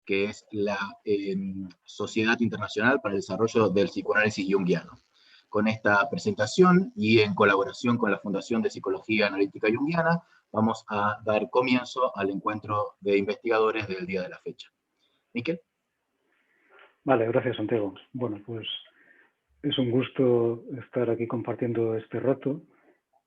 que es la Sociedad Internacional para el Desarrollo del Psicoanálisis Junguiano. Con esta presentación y en colaboración con la Fundación de Psicología Analítica Junguiana, vamos a dar comienzo al encuentro de investigadores del día de la fecha. Miquel. Vale, gracias, Santiago. Bueno, pues es un gusto estar aquí compartiendo este rato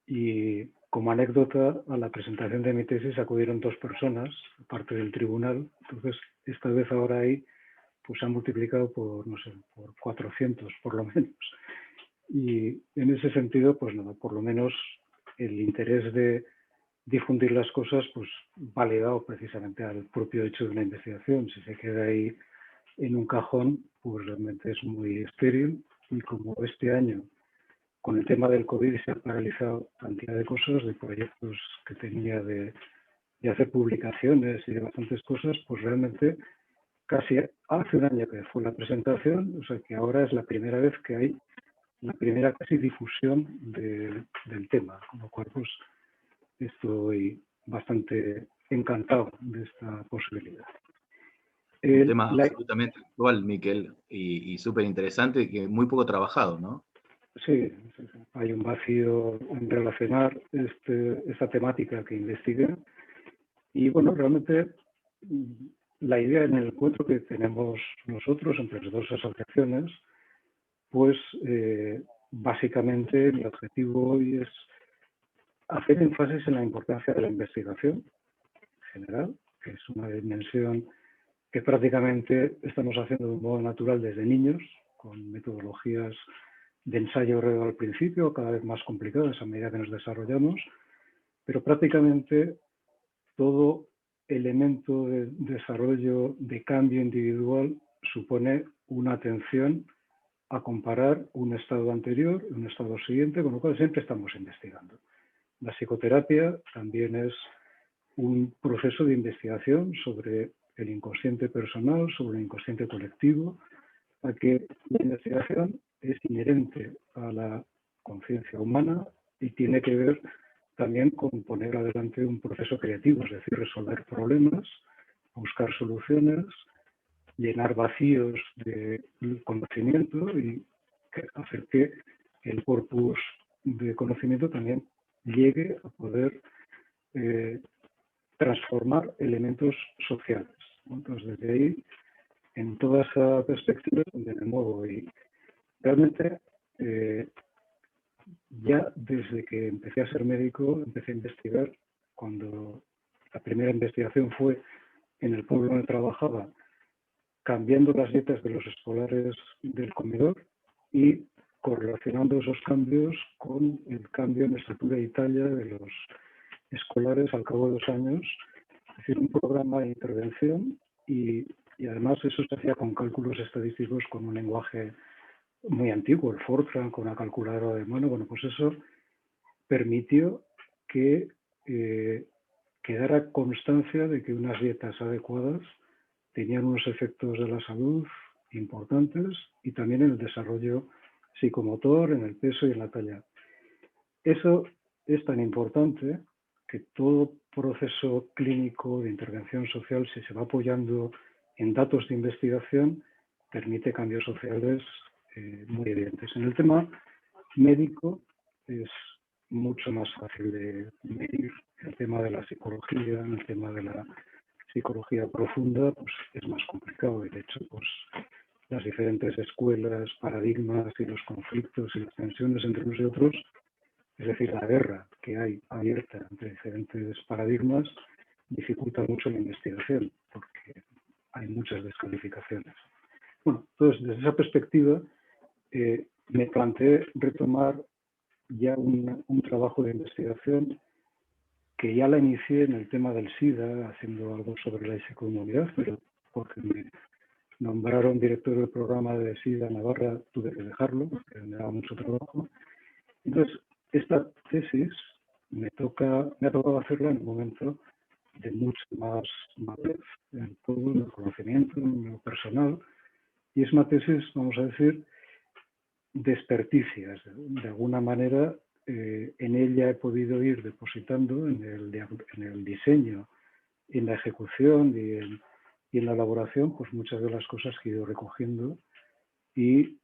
y como anécdota a la presentación de mi tesis acudieron 2 personas, aparte del tribunal. Entonces, esta vez ahora ahí pues se han multiplicado por, no sé, por 400 por lo menos. Y en ese sentido, pues nada, por lo menos el interés de difundir las cosas pues va ligado precisamente al propio hecho de una investigación. Si se queda ahí en un cajón, pues realmente es muy estéril, y como este año con el tema del COVID se han paralizado cantidad de cosas, de proyectos que tenía de hacer publicaciones y de bastantes cosas, pues realmente casi hace un año que fue la presentación, o sea que ahora es la primera vez que hay la primera casi difusión del tema, con lo cual pues estoy bastante encantado de esta posibilidad. Un tema absolutamente actual, Miquel, y súper interesante, que muy poco trabajado, ¿no? Sí, hay un vacío en relacionar esta temática que investigué. Y bueno, realmente la idea en el encuentro que tenemos nosotros entre las 2 asociaciones, pues básicamente mi objetivo hoy es hacer énfasis en la importancia de la investigación en general, que es una dimensión que prácticamente estamos haciendo de un modo natural desde niños, con metodologías de ensayo al principio, cada vez más complicadas a medida que nos desarrollamos, pero prácticamente todo elemento de desarrollo de cambio individual supone una atención a comparar un estado anterior y un estado siguiente, con lo cual siempre estamos investigando. La psicoterapia también es un proceso de investigación sobre el inconsciente personal, sobre el inconsciente colectivo, a que la investigación es inherente a la conciencia humana y tiene que ver también con poner adelante un proceso creativo, es decir, resolver problemas, buscar soluciones, llenar vacíos de conocimiento y hacer que el corpus de conocimiento también llegue a poder transformar elementos sociales. Entonces, desde ahí, en toda esa perspectiva, donde me muevo. Y realmente, ya desde que empecé a ser médico, empecé a investigar. Cuando la primera investigación fue en el pueblo donde trabajaba, cambiando las dietas de los escolares del comedor y correlacionando esos cambios con el cambio en estatura y talla de los escolares al cabo de 2 años. Es decir, un programa de intervención y además eso se hacía con cálculos estadísticos con un lenguaje muy antiguo, el Fortran, con una calculadora de mano. Bueno, pues eso permitió que quedara constancia de que unas dietas adecuadas tenían unos efectos de la salud importantes y también en el desarrollo psicomotor, en el peso y en la talla. Eso es tan importante que todo proceso clínico de intervención social, si se va apoyando en datos de investigación, permite cambios sociales muy evidentes. En el tema médico es mucho más fácil de medir. El tema de la psicología, el tema de la psicología profunda, pues es más complicado. Y de hecho, pues las diferentes escuelas, paradigmas y los conflictos y las tensiones entre unos y otros, es decir, la guerra que hay abierta entre diferentes paradigmas, dificulta mucho la investigación porque hay muchas descalificaciones. Bueno, entonces, desde esa perspectiva, me planteé retomar ya un trabajo de investigación que ya la inicié en el tema del SIDA, haciendo algo sobre la psicoinmunidad, pero porque me nombraron director del programa de SIDA en Navarra, tuve que dejarlo, porque me daba mucho trabajo. Entonces, esta tesis me ha tocado hacerla en un momento de mucho más madurez en todo el conocimiento, en lo personal, y es una tesis, vamos a decir, de experticias. De alguna manera, en ella he podido ir depositando en el diseño, en la ejecución y en y en la elaboración, pues muchas de las cosas que he ido recogiendo, y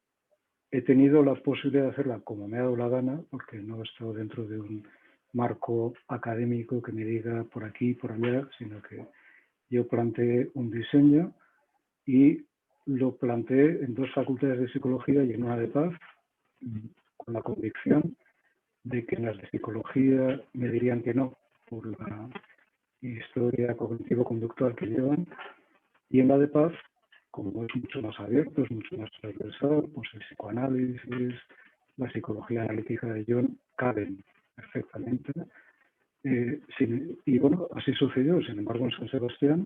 he tenido la posibilidad de hacerla como me ha dado la gana, porque no he estado dentro de un marco académico que me diga por aquí, por allá, sino que yo planteé un diseño y lo planteé en 2 facultades de psicología y en una de paz, con la convicción de que en las de psicología me dirían que no, por la historia cognitivo-conductual que llevan, y en la de paz, como es mucho más abierto, es mucho más transversal, pues el psicoanálisis, la psicología analítica de Jung caben perfectamente. Y bueno, así sucedió. Sin embargo, en San Sebastián,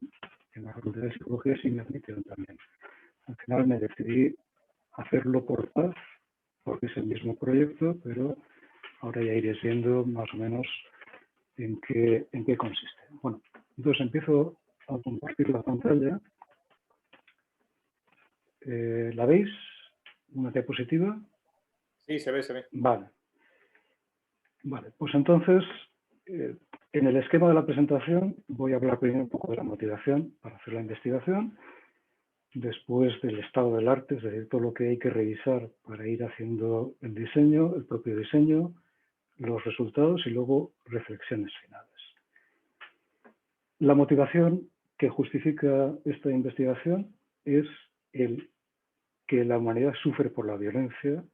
en la Facultad de Psicología, sí me admitieron también. Al final me decidí hacerlo por paz, porque es el mismo proyecto, pero ahora ya iréis viendo más o menos en qué consiste. Bueno, entonces empiezo a compartir la pantalla. ¿La veis? ¿Una diapositiva? Sí, se ve, se ve. Vale. Vale, pues entonces, en el esquema de la presentación voy a hablar primero un poco de la motivación para hacer la investigación, después del estado del arte, es decir, todo lo que hay que revisar para ir haciendo el diseño, el propio diseño, los resultados y luego reflexiones finales. La motivación que justifica esta investigación es el que la humanidad sufre por la violencia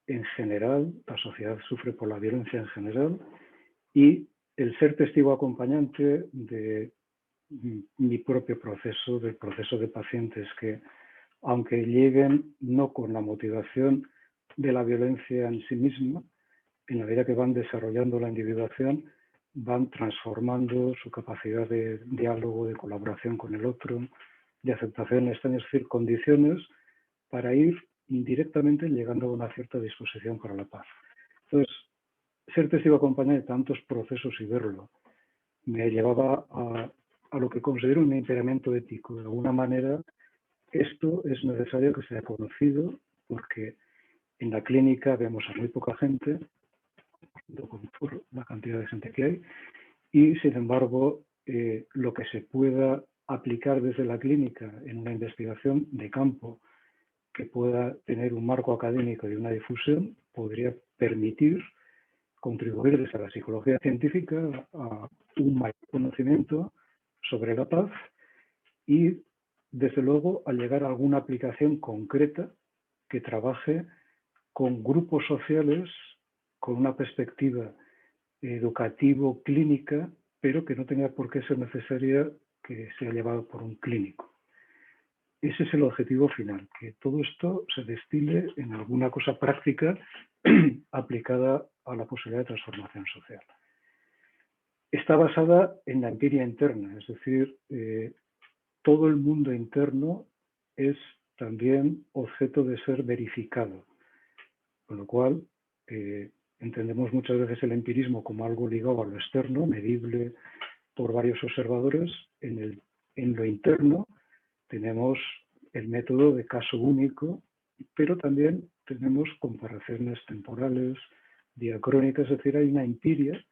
en general, la sociedad sufre por la violencia en general, y el ser testigo acompañante de mi propio proceso, del proceso de pacientes que, aunque lleguen no con la motivación de la violencia en sí misma, en la medida que van desarrollando la individuación, van transformando su capacidad de diálogo, de colaboración con el otro, de aceptación, están, es decir, condiciones para ir indirectamente llegando a una cierta disposición para la paz. Entonces, ser testigo acompañado de tantos procesos y verlo me llevaba a lo que considero un imperamiento ético. De alguna manera, esto es necesario que sea conocido porque en la clínica vemos a muy poca gente, por la cantidad de gente que hay, y sin embargo, lo que se pueda aplicar desde la clínica en una investigación de campo que pueda tener un marco académico y una difusión, podría permitir contribuir desde la psicología científica a un mayor conocimiento sobre la paz y, desde luego, a llegar a alguna aplicación concreta que trabaje con grupos sociales con una perspectiva educativo-clínica, pero que no tenga por qué ser necesaria que sea llevado por un clínico. Ese es el objetivo final, que todo esto se destile en alguna cosa práctica aplicada a la posibilidad de transformación social. Está basada en la empiria interna, es decir, todo el mundo interno es también objeto de ser verificado, con lo cual entendemos muchas veces el empirismo como algo ligado a lo externo, medible por varios observadores. En lo interno tenemos el método de caso único, pero también tenemos comparaciones temporales, diacrónicas, es decir, hay una empiria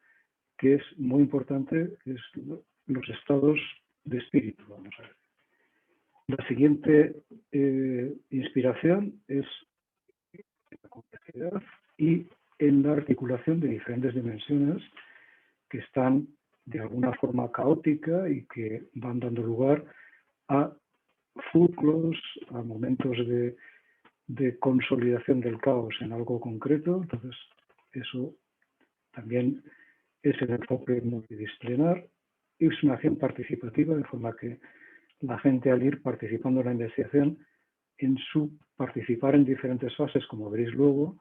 que es muy importante, que es los estados de espíritu, vamos a ver. La siguiente inspiración es la complejidad y en la articulación de diferentes dimensiones que están de alguna forma caótica y que van dando lugar a ciclos, a momentos de consolidación del caos en algo concreto. Entonces, eso también es el enfoque multidisciplinar. Es una acción participativa, de forma que la gente, al ir participando en la investigación, en su participar en diferentes fases, como veréis luego,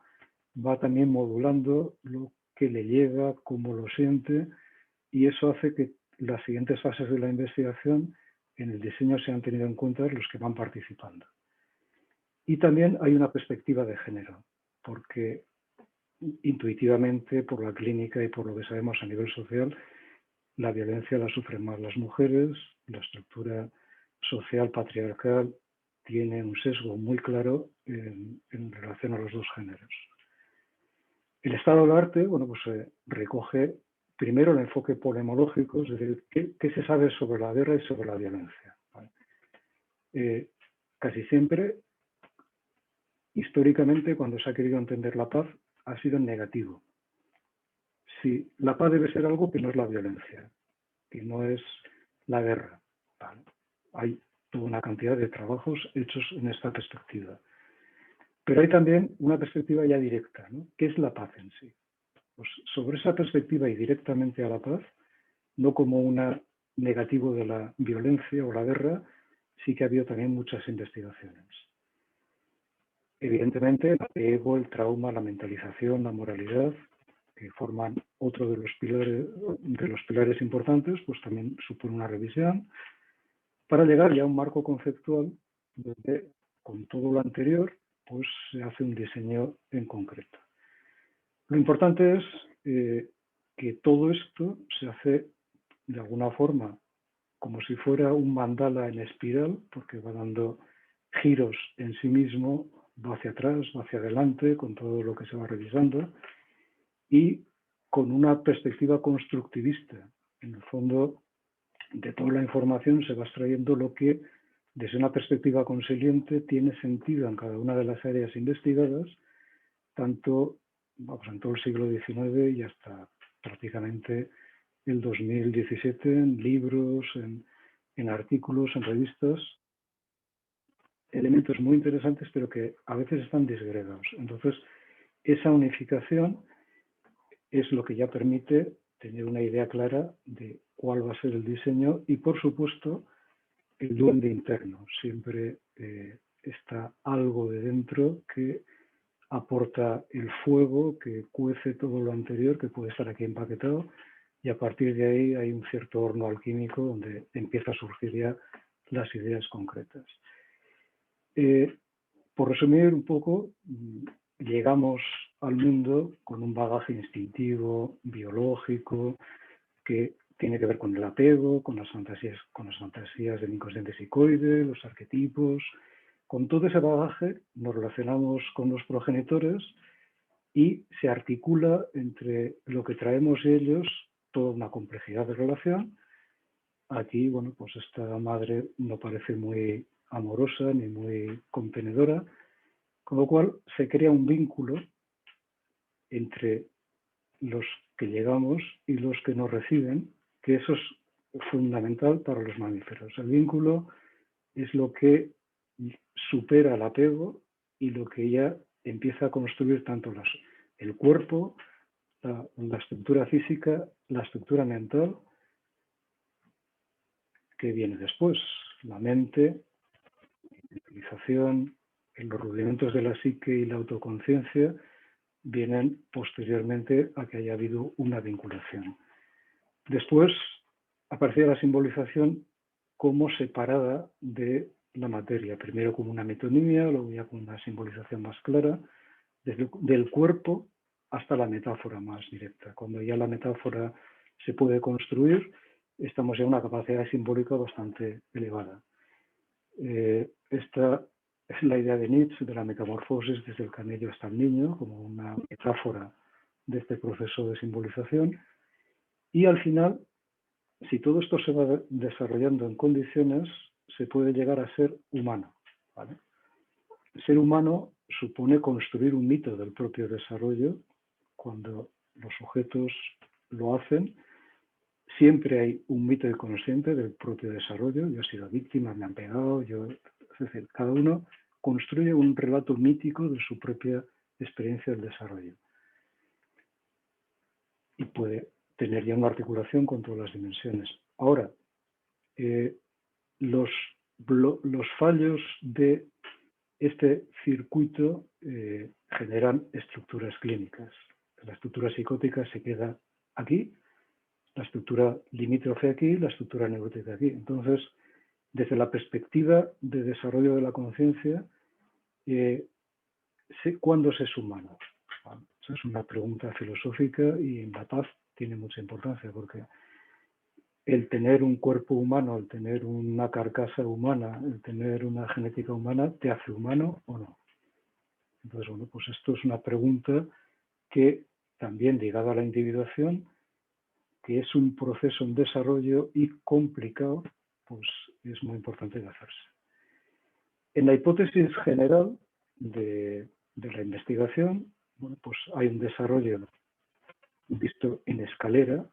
va también modulando lo que le llega, cómo lo siente, y eso hace que las siguientes fases de la investigación en el diseño se han tenido en cuenta los que van participando. Y también hay una perspectiva de género, porque intuitivamente, por la clínica y por lo que sabemos a nivel social, la violencia la sufren más las mujeres, la estructura social patriarcal tiene un sesgo muy claro en relación a los dos géneros. El estado del arte, bueno, pues recoge primero el enfoque polemológico, es decir, ¿qué se sabe sobre la guerra y sobre la violencia? ¿Vale? Casi siempre, históricamente, cuando se ha querido entender la paz, ha sido en negativo. Si la paz debe ser algo que no es la violencia, que no es la guerra. Vale. Hay toda una cantidad de trabajos hechos en esta perspectiva. Pero hay también una perspectiva ya directa, ¿no? ¿Qué es la paz en sí? Pues sobre esa perspectiva y directamente a la paz, no como un negativo de la violencia o la guerra, sí que ha habido también muchas investigaciones. Evidentemente, el apego, el trauma, la mentalización, la moralidad, que forman otro de los pilares importantes, pues también supone una revisión, para llegar ya a un marco conceptual donde, con todo lo anterior, pues se hace un diseño en concreto. Lo importante es que todo esto se hace de alguna forma como si fuera un mandala en espiral, porque va dando giros en sí mismo, va hacia atrás, va hacia adelante, con todo lo que se va revisando, y con una perspectiva constructivista. En el fondo, de toda la información se va extrayendo lo que, desde una perspectiva consiliente, tiene sentido en cada una de las áreas investigadas, tanto en todo el siglo XIX y hasta prácticamente el 2017, en libros, en artículos, en revistas, elementos muy interesantes, pero que a veces están disgregados. Entonces, esa unificación es lo que ya permite tener una idea clara de cuál va a ser el diseño y, por supuesto, el duende interno. Siempre está algo de dentro que aporta el fuego, que cuece todo lo anterior, que puede estar aquí empaquetado, y a partir de ahí hay un cierto horno alquímico donde empieza a surgir ya las ideas concretas. Por resumir un poco, llegamos al mundo con un bagaje instintivo, biológico, que tiene que ver con el apego, con las fantasías del inconsciente psicoide, los arquetipos. Con todo ese bagaje nos relacionamos con los progenitores y se articula entre lo que traemos ellos toda una complejidad de relación. Aquí, bueno, pues esta madre no parece muy amorosa ni muy contenedora, con lo cual se crea un vínculo entre los que llegamos y los que nos reciben, que eso es fundamental para los mamíferos. El vínculo es lo que supera el apego y lo que ya empieza a construir tanto el cuerpo, la estructura física, la estructura mental, que viene después. La mente, la utilización, los rudimentos de la psique y la autoconciencia vienen posteriormente a que haya habido una vinculación. Después aparecía la simbolización como separada de la materia, primero como una metonimia, luego ya con una simbolización más clara, desde del cuerpo hasta la metáfora más directa. Cuando ya la metáfora se puede construir, estamos ya en una capacidad simbólica bastante elevada. Esta es la idea de Nietzsche de la metamorfosis desde el camello hasta el niño, como una metáfora de este proceso de simbolización. Y al final, si todo esto se va desarrollando en condiciones, se puede llegar a ser humano, ¿vale? Ser humano supone construir un mito del propio desarrollo. Cuando los sujetos lo hacen, siempre hay un mito inconsciente del propio desarrollo. Yo he sido víctima, me han pegado, es decir, cada uno construye un relato mítico de su propia experiencia del desarrollo. Y puede tener ya una articulación con todas las dimensiones. Ahora, los fallos de este circuito generan estructuras clínicas. La estructura psicótica se queda aquí, la estructura limítrofe aquí, la estructura neurótica aquí. Entonces, desde la perspectiva de desarrollo de la conciencia, ¿cuándo se es humano? Bueno, esa es una pregunta filosófica y en la paz tiene mucha importancia, porque el tener un cuerpo humano, el tener una carcasa humana, el tener una genética humana, ¿te hace humano o no? Entonces, bueno, pues esto es una pregunta que también, ligada a la individuación, que es un proceso en desarrollo y complicado, pues es muy importante de hacerse. En la hipótesis general de la investigación, bueno, pues hay un desarrollo visto en escalera,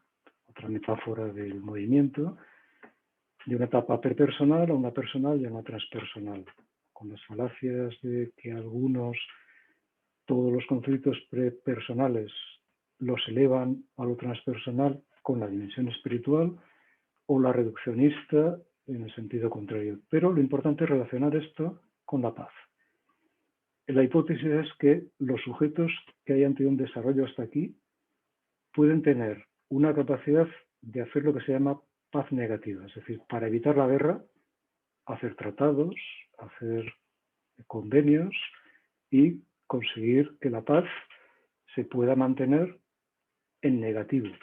otra metáfora del movimiento, de una etapa prepersonal a una personal y a una transpersonal, con las falacias de que todos los conflictos prepersonales los elevan a lo transpersonal con la dimensión espiritual, o la reduccionista en el sentido contrario. Pero lo importante es relacionar esto con la paz. La hipótesis es que los sujetos que hayan tenido un desarrollo hasta aquí pueden tener una capacidad de hacer lo que se llama paz negativa, es decir, para evitar la guerra, hacer tratados, hacer convenios y conseguir que la paz se pueda mantener en negativo,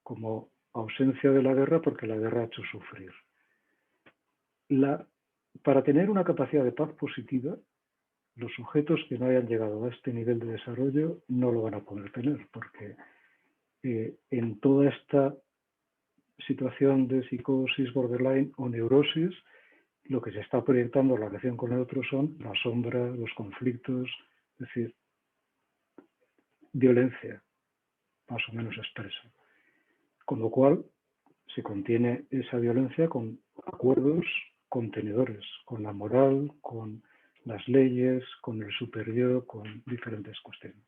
como ausencia de la guerra porque la guerra ha hecho sufrir. Para tener una capacidad de paz positiva, los sujetos que no hayan llegado a este nivel de desarrollo no lo van a poder tener, porque en toda esta situación de psicosis borderline o neurosis, lo que se está proyectando en la relación con el otro son la sombra, los conflictos, es decir, violencia, más o menos expresa. Con lo cual, se contiene esa violencia con acuerdos contenedores, con la moral, con las leyes, con el superior, con diferentes cuestiones.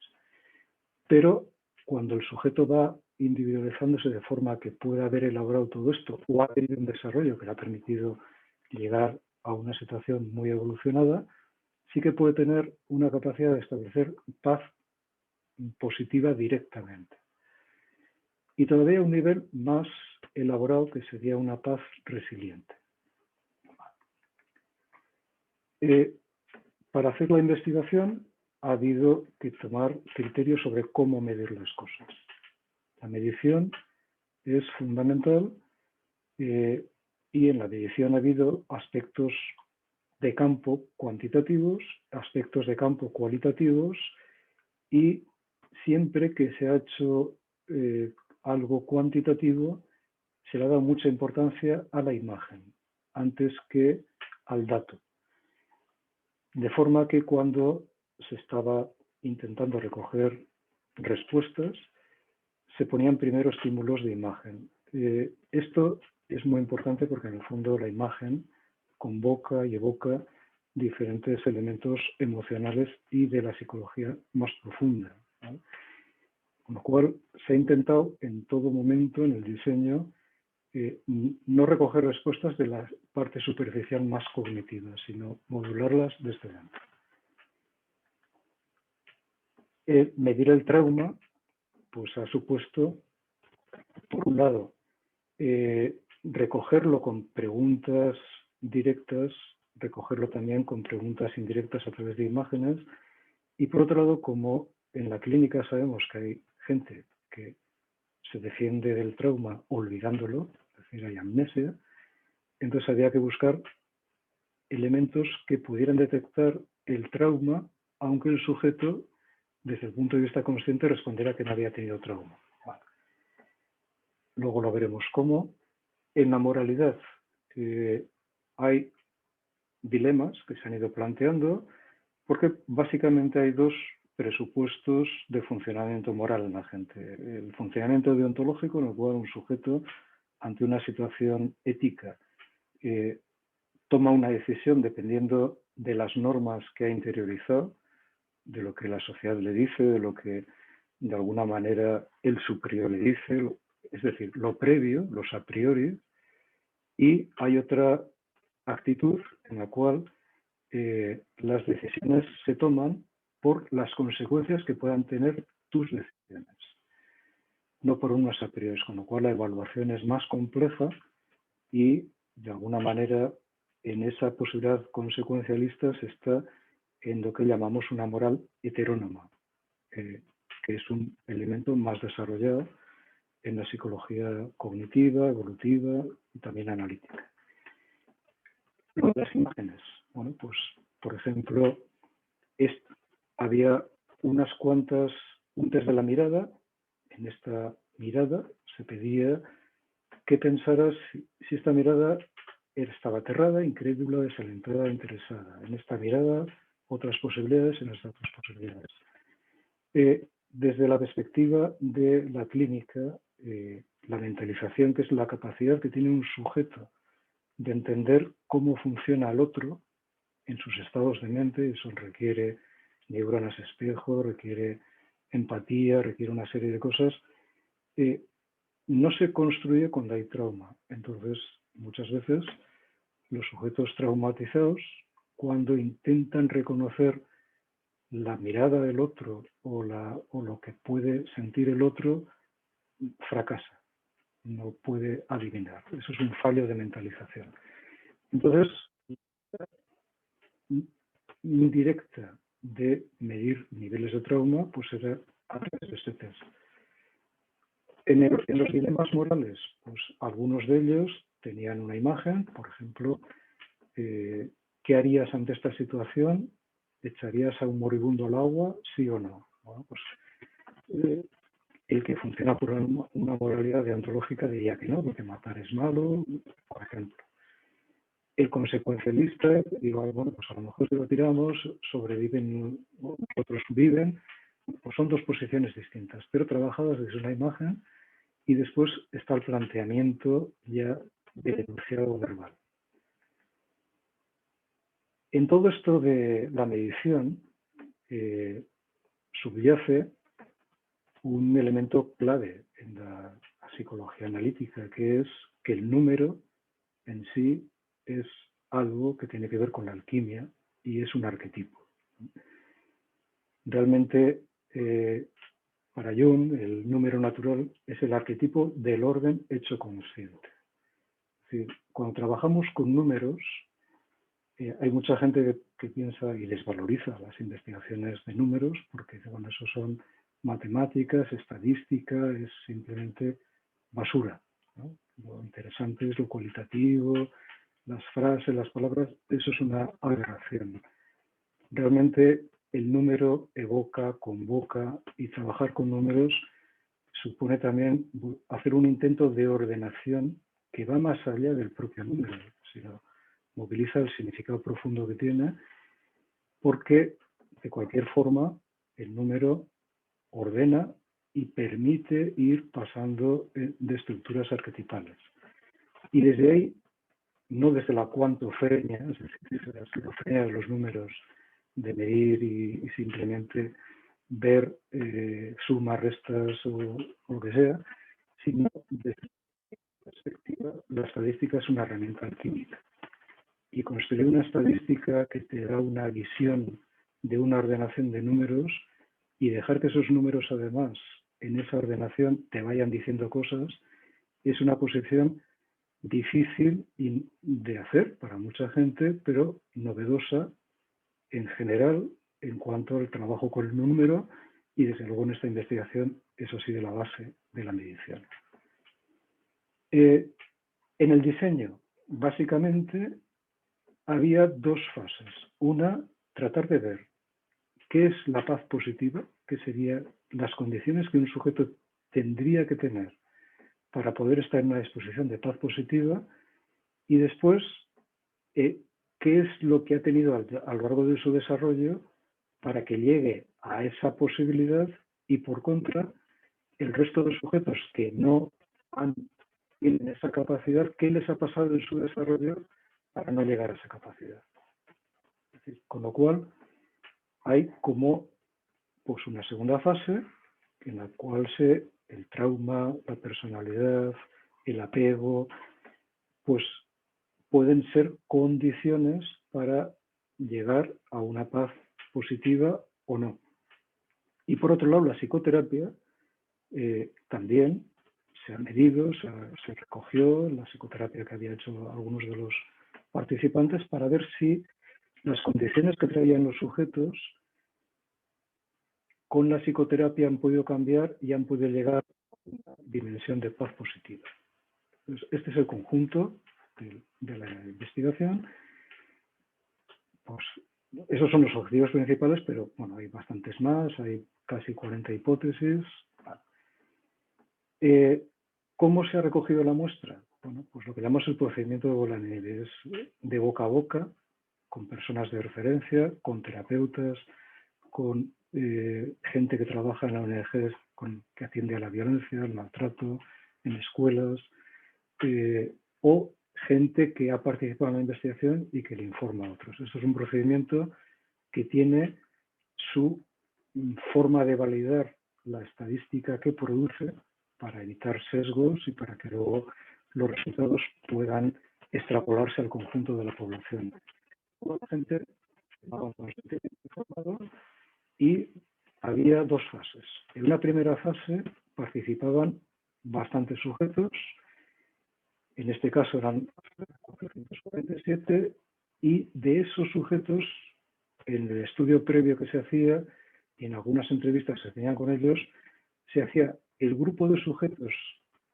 Pero cuando el sujeto va individualizándose de forma que pueda haber elaborado todo esto o ha tenido un desarrollo que le ha permitido llegar a una situación muy evolucionada, sí que puede tener una capacidad de establecer paz positiva directamente. Y todavía un nivel más elaborado que sería una paz resiliente. Para hacer la investigación ha habido que tomar criterios sobre cómo medir las cosas. La medición es fundamental y en la medición ha habido aspectos de campo cuantitativos, aspectos de campo cualitativos, y siempre que se ha hecho algo cuantitativo se le ha dado mucha importancia a la imagen antes que al dato. De forma que cuando se estaba intentando recoger respuestas, se ponían primero estímulos de imagen. Esto es muy importante porque en el fondo la imagen convoca y evoca diferentes elementos emocionales y de la psicología más profunda, ¿no? Con lo cual se ha intentado en todo momento en el diseño no recoger respuestas de la parte superficial más cognitiva, sino modularlas desde dentro. Medir el trauma pues ha supuesto, por un lado, recogerlo con preguntas directas, recogerlo también con preguntas indirectas a través de imágenes, y por otro lado, como en la clínica sabemos que hay gente que se defiende del trauma olvidándolo, es decir, hay amnesia, entonces había que buscar elementos que pudieran detectar el trauma, aunque el sujeto, desde el punto de vista consciente, respondiera que no había tenido trauma. Bueno, luego lo veremos cómo. En la moralidad hay dilemas que se han ido planteando, porque básicamente hay dos presupuestos de funcionamiento moral en la gente. El funcionamiento deontológico, en el cual un sujeto, ante una situación ética, toma una decisión dependiendo de las normas que ha interiorizado, de lo que la sociedad le dice, de lo que de alguna manera el superior le dice, es decir, lo previo, los a priori, y hay otra actitud en la cual las decisiones se toman por las consecuencias que puedan tener tus decisiones, no por unos a priori, con lo cual la evaluación es más compleja y de alguna manera en esa posibilidad consecuencialista se está en lo que llamamos una moral heterónoma, que es un elemento más desarrollado en la psicología cognitiva, evolutiva y también analítica. Las imágenes. Bueno, pues, por ejemplo, había unas cuantas puntes de la mirada. En esta mirada se pedía que pensaras si esta mirada él estaba aterrada, incrédula, desalentada, interesada. En esta mirada, otras posibilidades, en estas otras posibilidades. Desde la perspectiva de la clínica, la mentalización, que es la capacidad que tiene un sujeto de entender cómo funciona el otro en sus estados de mente, eso requiere neuronas espejo, requiere empatía, requiere una serie de cosas, no se construye cuando hay trauma. Entonces, muchas veces, los sujetos traumatizados, cuando intentan reconocer la mirada del otro o lo que puede sentir el otro, fracasa, no puede adivinar. Eso es un fallo de mentalización. Entonces, indirecta de medir niveles de trauma, pues era a través de este test. En los dilemas morales, pues algunos de ellos tenían una imagen, por ejemplo, ¿qué harías ante esta situación? ¿Echarías a un moribundo al agua, sí o no? Bueno, pues el que funciona por una moralidad deontológica diría que no, porque matar es malo, por ejemplo. El consecuencialista digo, bueno, pues a lo mejor si lo tiramos, sobreviven, otros viven, pues son dos posiciones distintas, pero trabajadas desde una imagen, y después está el planteamiento ya del enunciado verbal. En todo esto de la medición subyace un elemento clave en la psicología analítica, que es que el número en sí es algo que tiene que ver con la alquimia y es un arquetipo. Realmente, para Jung, el número natural es el arquetipo del orden hecho consciente. Es decir, cuando trabajamos con números, hay mucha gente que piensa y desvaloriza las investigaciones de números porque bueno, eso son matemáticas, estadística, es simplemente basura, ¿no? Lo interesante es lo cualitativo, las frases, las palabras, eso es una aberración. Realmente el número evoca, convoca, y trabajar con números supone también hacer un intento de ordenación que va más allá del propio número, sino moviliza el significado profundo que tiene, porque de cualquier forma el número ordena y permite ir pasando de estructuras arquetipales. Y desde ahí, no desde la cuantofrenia, es decir, la esquizofrenia de los números, de medir y simplemente ver sumas, restas o lo que sea, sino desde la perspectiva, la estadística es una herramienta alquímica. Y construir una estadística que te da una visión de una ordenación de números y dejar que esos números además en esa ordenación te vayan diciendo cosas, es una posición difícil de hacer para mucha gente, pero novedosa en general en cuanto al trabajo con el número, y desde luego en esta investigación eso ha sido la base de la medición. En el diseño, básicamente, había dos fases. Una, tratar de ver qué es la paz positiva, que serían las condiciones que un sujeto tendría que tener para poder estar en una disposición de paz positiva, y después, qué es lo que ha tenido a lo largo de su desarrollo para que llegue a esa posibilidad, y por contra, el resto de sujetos que no tienen esa capacidad, ¿qué les ha pasado en su desarrollo para no llegar a esa capacidad? Es decir, con lo cual, hay como pues, una segunda fase en la cual el trauma, la personalidad, el apego, pues pueden ser condiciones para llegar a una paz positiva o no. Y por otro lado, la psicoterapia también se ha medido, se recogió la psicoterapia que había hecho algunos de los participantes para ver si las condiciones que traían los sujetos con la psicoterapia han podido cambiar y han podido llegar a una dimensión de paz positiva. Entonces, este es el conjunto de la investigación. Pues, esos son los objetivos principales, pero bueno, hay bastantes más, hay casi 40 hipótesis. ¿Cómo se ha recogido la muestra? bueno, pues lo que llamamos el procedimiento de bola de nieve. Es de boca a boca, con personas de referencia, con terapeutas, con gente que trabaja en la ONG, que atiende a la violencia, al maltrato, en escuelas, o gente que ha participado en la investigación y que le informa a otros. Esto es un procedimiento que tiene su forma de validar la estadística que produce para evitar sesgos y para que luego los resultados puedan extrapolarse al conjunto de la población. La gente estaba bastante informada y había dos fases. En una primera fase participaban bastantes sujetos, en este caso eran 447, y de esos sujetos, en el estudio previo que se hacía y en algunas entrevistas que se tenían con ellos, se hacía el grupo de sujetos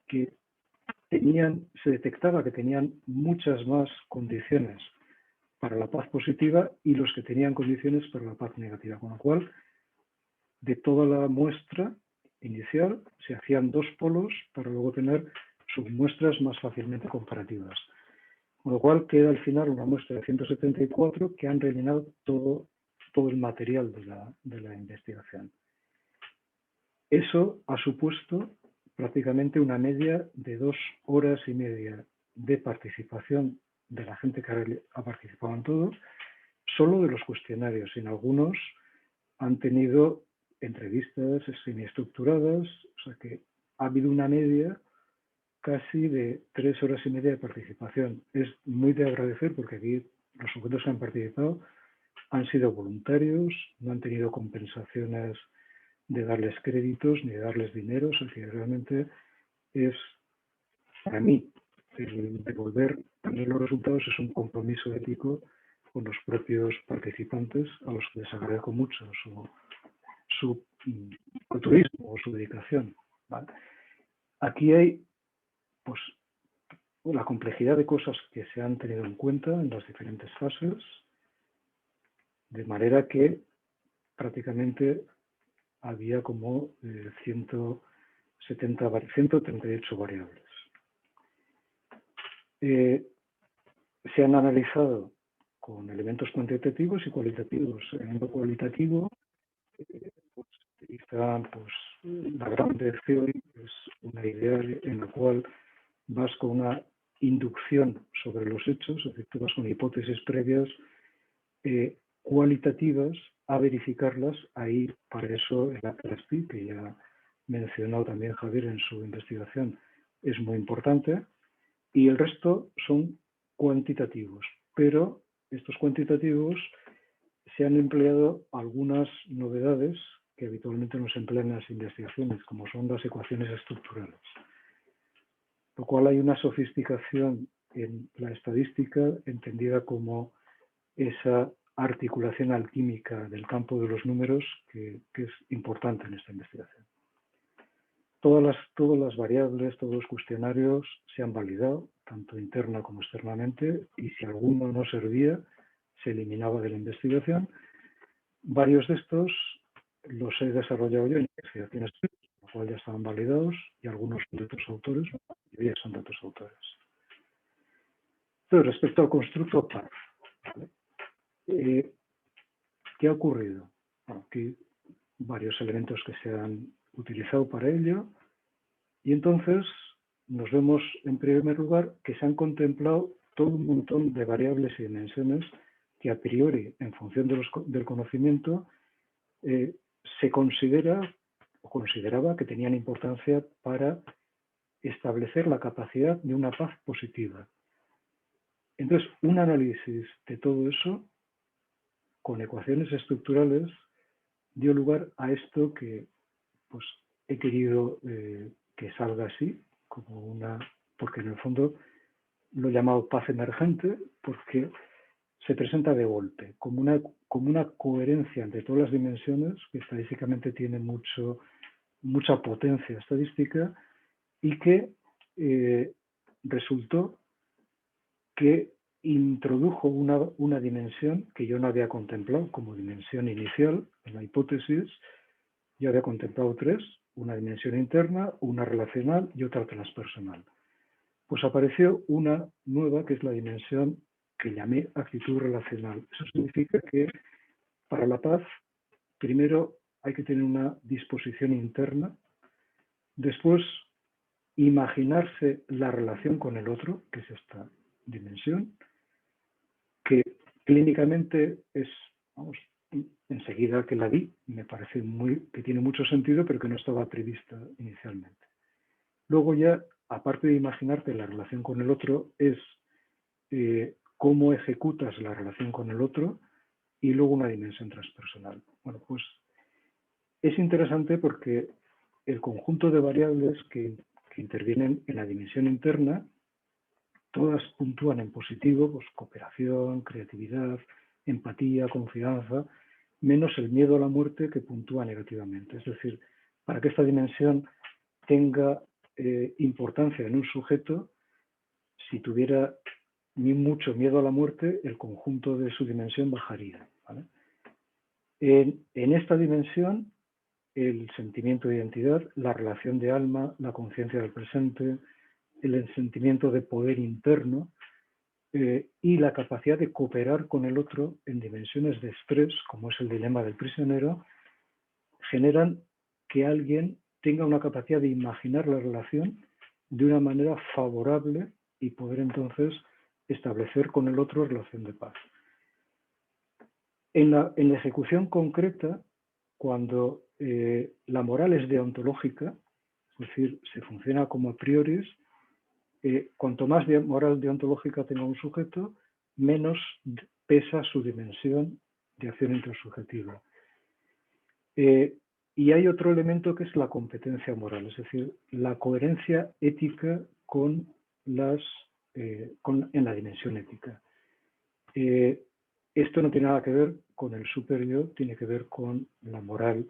que se detectaba que tenían muchas más condiciones para la paz positiva y los que tenían condiciones para la paz negativa, con lo cual de toda la muestra inicial se hacían dos polos para luego tener submuestras más fácilmente comparativas. Con lo cual queda al final una muestra de 174 que han rellenado todo el material de la investigación. Eso ha supuesto prácticamente una media de 2 horas y media de participación de la gente que ha participado en todo, solo de los cuestionarios. En algunos han tenido entrevistas semiestructuradas, o sea que ha habido una media casi de 3 horas y media de participación. Es muy de agradecer porque aquí los sujetos que han participado han sido voluntarios, no han tenido compensaciones de darles créditos ni de darles dinero, o sea que realmente es, para mí, el devolver los resultados es un compromiso ético con los propios participantes, a los que les agradezco mucho su altruismo o su dedicación. ¿Vale? Aquí hay pues, la complejidad de cosas que se han tenido en cuenta en las diferentes fases, de manera que prácticamente había como 138 variables. Se han analizado con elementos cuantitativos y cualitativos. En lo cualitativo, pues, utilizan la Grounded Theory, es una idea en la cual vas con una inducción sobre los hechos, es decir, tú vas con hipótesis previas cualitativas a verificarlas. Ahí, para eso, el APLASTI, que ya ha mencionado también Javier en su investigación, es muy importante, y el resto son cuantitativos, pero estos cuantitativos se han empleado algunas novedades que habitualmente no se emplean en las investigaciones, como son las ecuaciones estructurales. Lo cual hay una sofisticación en la estadística entendida como esa articulación alquímica del campo de los números que es importante en esta investigación. Todas las variables, todos los cuestionarios se han validado, tanto interna como externamente, y si alguno no servía, se eliminaba de la investigación. Varios de estos los he desarrollado yo en investigaciones, los cuales ya estaban validados, y algunos de otros autores, la mayoría son de otros autores. Entonces, respecto al constructo PARF, ¿vale? ¿Qué ha ocurrido? Bueno, aquí varios elementos que se han utilizado para ello, y entonces nos vemos en primer lugar que se han contemplado todo un montón de variables y dimensiones que a priori, en función del conocimiento, se considera o consideraba que tenían importancia para establecer la capacidad de una paz positiva. Entonces, un análisis de todo eso con ecuaciones estructurales dio lugar a esto que pues, he querido que salga así, porque en el fondo lo he llamado paz emergente, porque se presenta de golpe, como una coherencia entre todas las dimensiones, que estadísticamente tiene mucha potencia estadística, y que resultó que introdujo una dimensión que yo no había contemplado como dimensión inicial en la hipótesis. Yo había contemplado 3, una dimensión interna, una relacional y otra transpersonal. pues apareció una nueva que es la dimensión que llamé actitud relacional. Eso significa que para la paz, primero hay que tener una disposición interna, después imaginarse la relación con el otro, que es esta dimensión, que clínicamente es, vamos, enseguida que la vi, me parece que tiene mucho sentido, pero que no estaba prevista inicialmente. Luego ya, aparte de imaginarte la relación con el otro, es cómo ejecutas la relación con el otro y luego una dimensión transpersonal. Bueno, pues es interesante porque el conjunto de variables que intervienen en la dimensión interna, todas puntúan en positivo, pues cooperación, creatividad, empatía, confianza, menos el miedo a la muerte que puntúa negativamente. Es decir, para que esta dimensión tenga importancia en un sujeto, si tuviera ni mucho miedo a la muerte, el conjunto de su dimensión bajaría, ¿vale? En esta dimensión, el sentimiento de identidad, la relación de alma, la conciencia del presente, el sentimiento de poder interno y la capacidad de cooperar con el otro en dimensiones de estrés, como es el dilema del prisionero, generan que alguien tenga una capacidad de imaginar la relación de una manera favorable y poder entonces establecer con el otro relación de paz. En la ejecución concreta, cuando la moral es deontológica, es decir, se funciona como a priori, cuanto más moral deontológica tenga un sujeto, menos pesa su dimensión de acción intersubjetiva. Y hay otro elemento que es la competencia moral, es decir, la coherencia ética en la dimensión ética. Esto no tiene nada que ver con el superyo, tiene que ver con la moral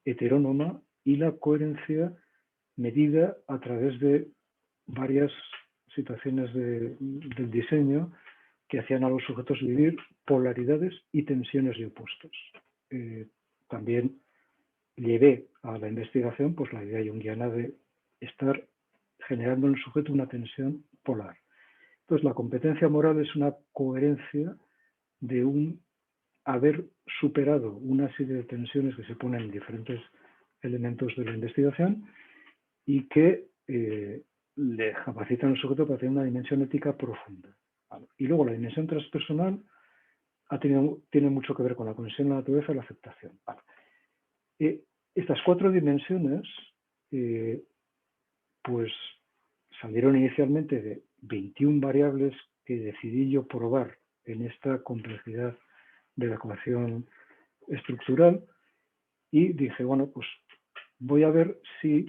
heterónoma y la coherencia medida a través de varias situaciones del diseño que hacían a los sujetos vivir polaridades y tensiones de opuestos. También llevé a la investigación pues, la idea junguiana de estar generando en el sujeto una tensión polar. Entonces, la competencia moral es una coherencia de haber superado una serie de tensiones que se ponen en diferentes elementos de la investigación y que le capacitan al sujeto para tener una dimensión ética profunda. ¿Vale? Y luego la dimensión transpersonal tiene mucho que ver con la conexión a la naturaleza y la aceptación. ¿Vale? Estas 4 dimensiones pues salieron inicialmente de 21 variables que decidí yo probar en esta complejidad de la ecuación estructural y dije, bueno, pues voy a ver si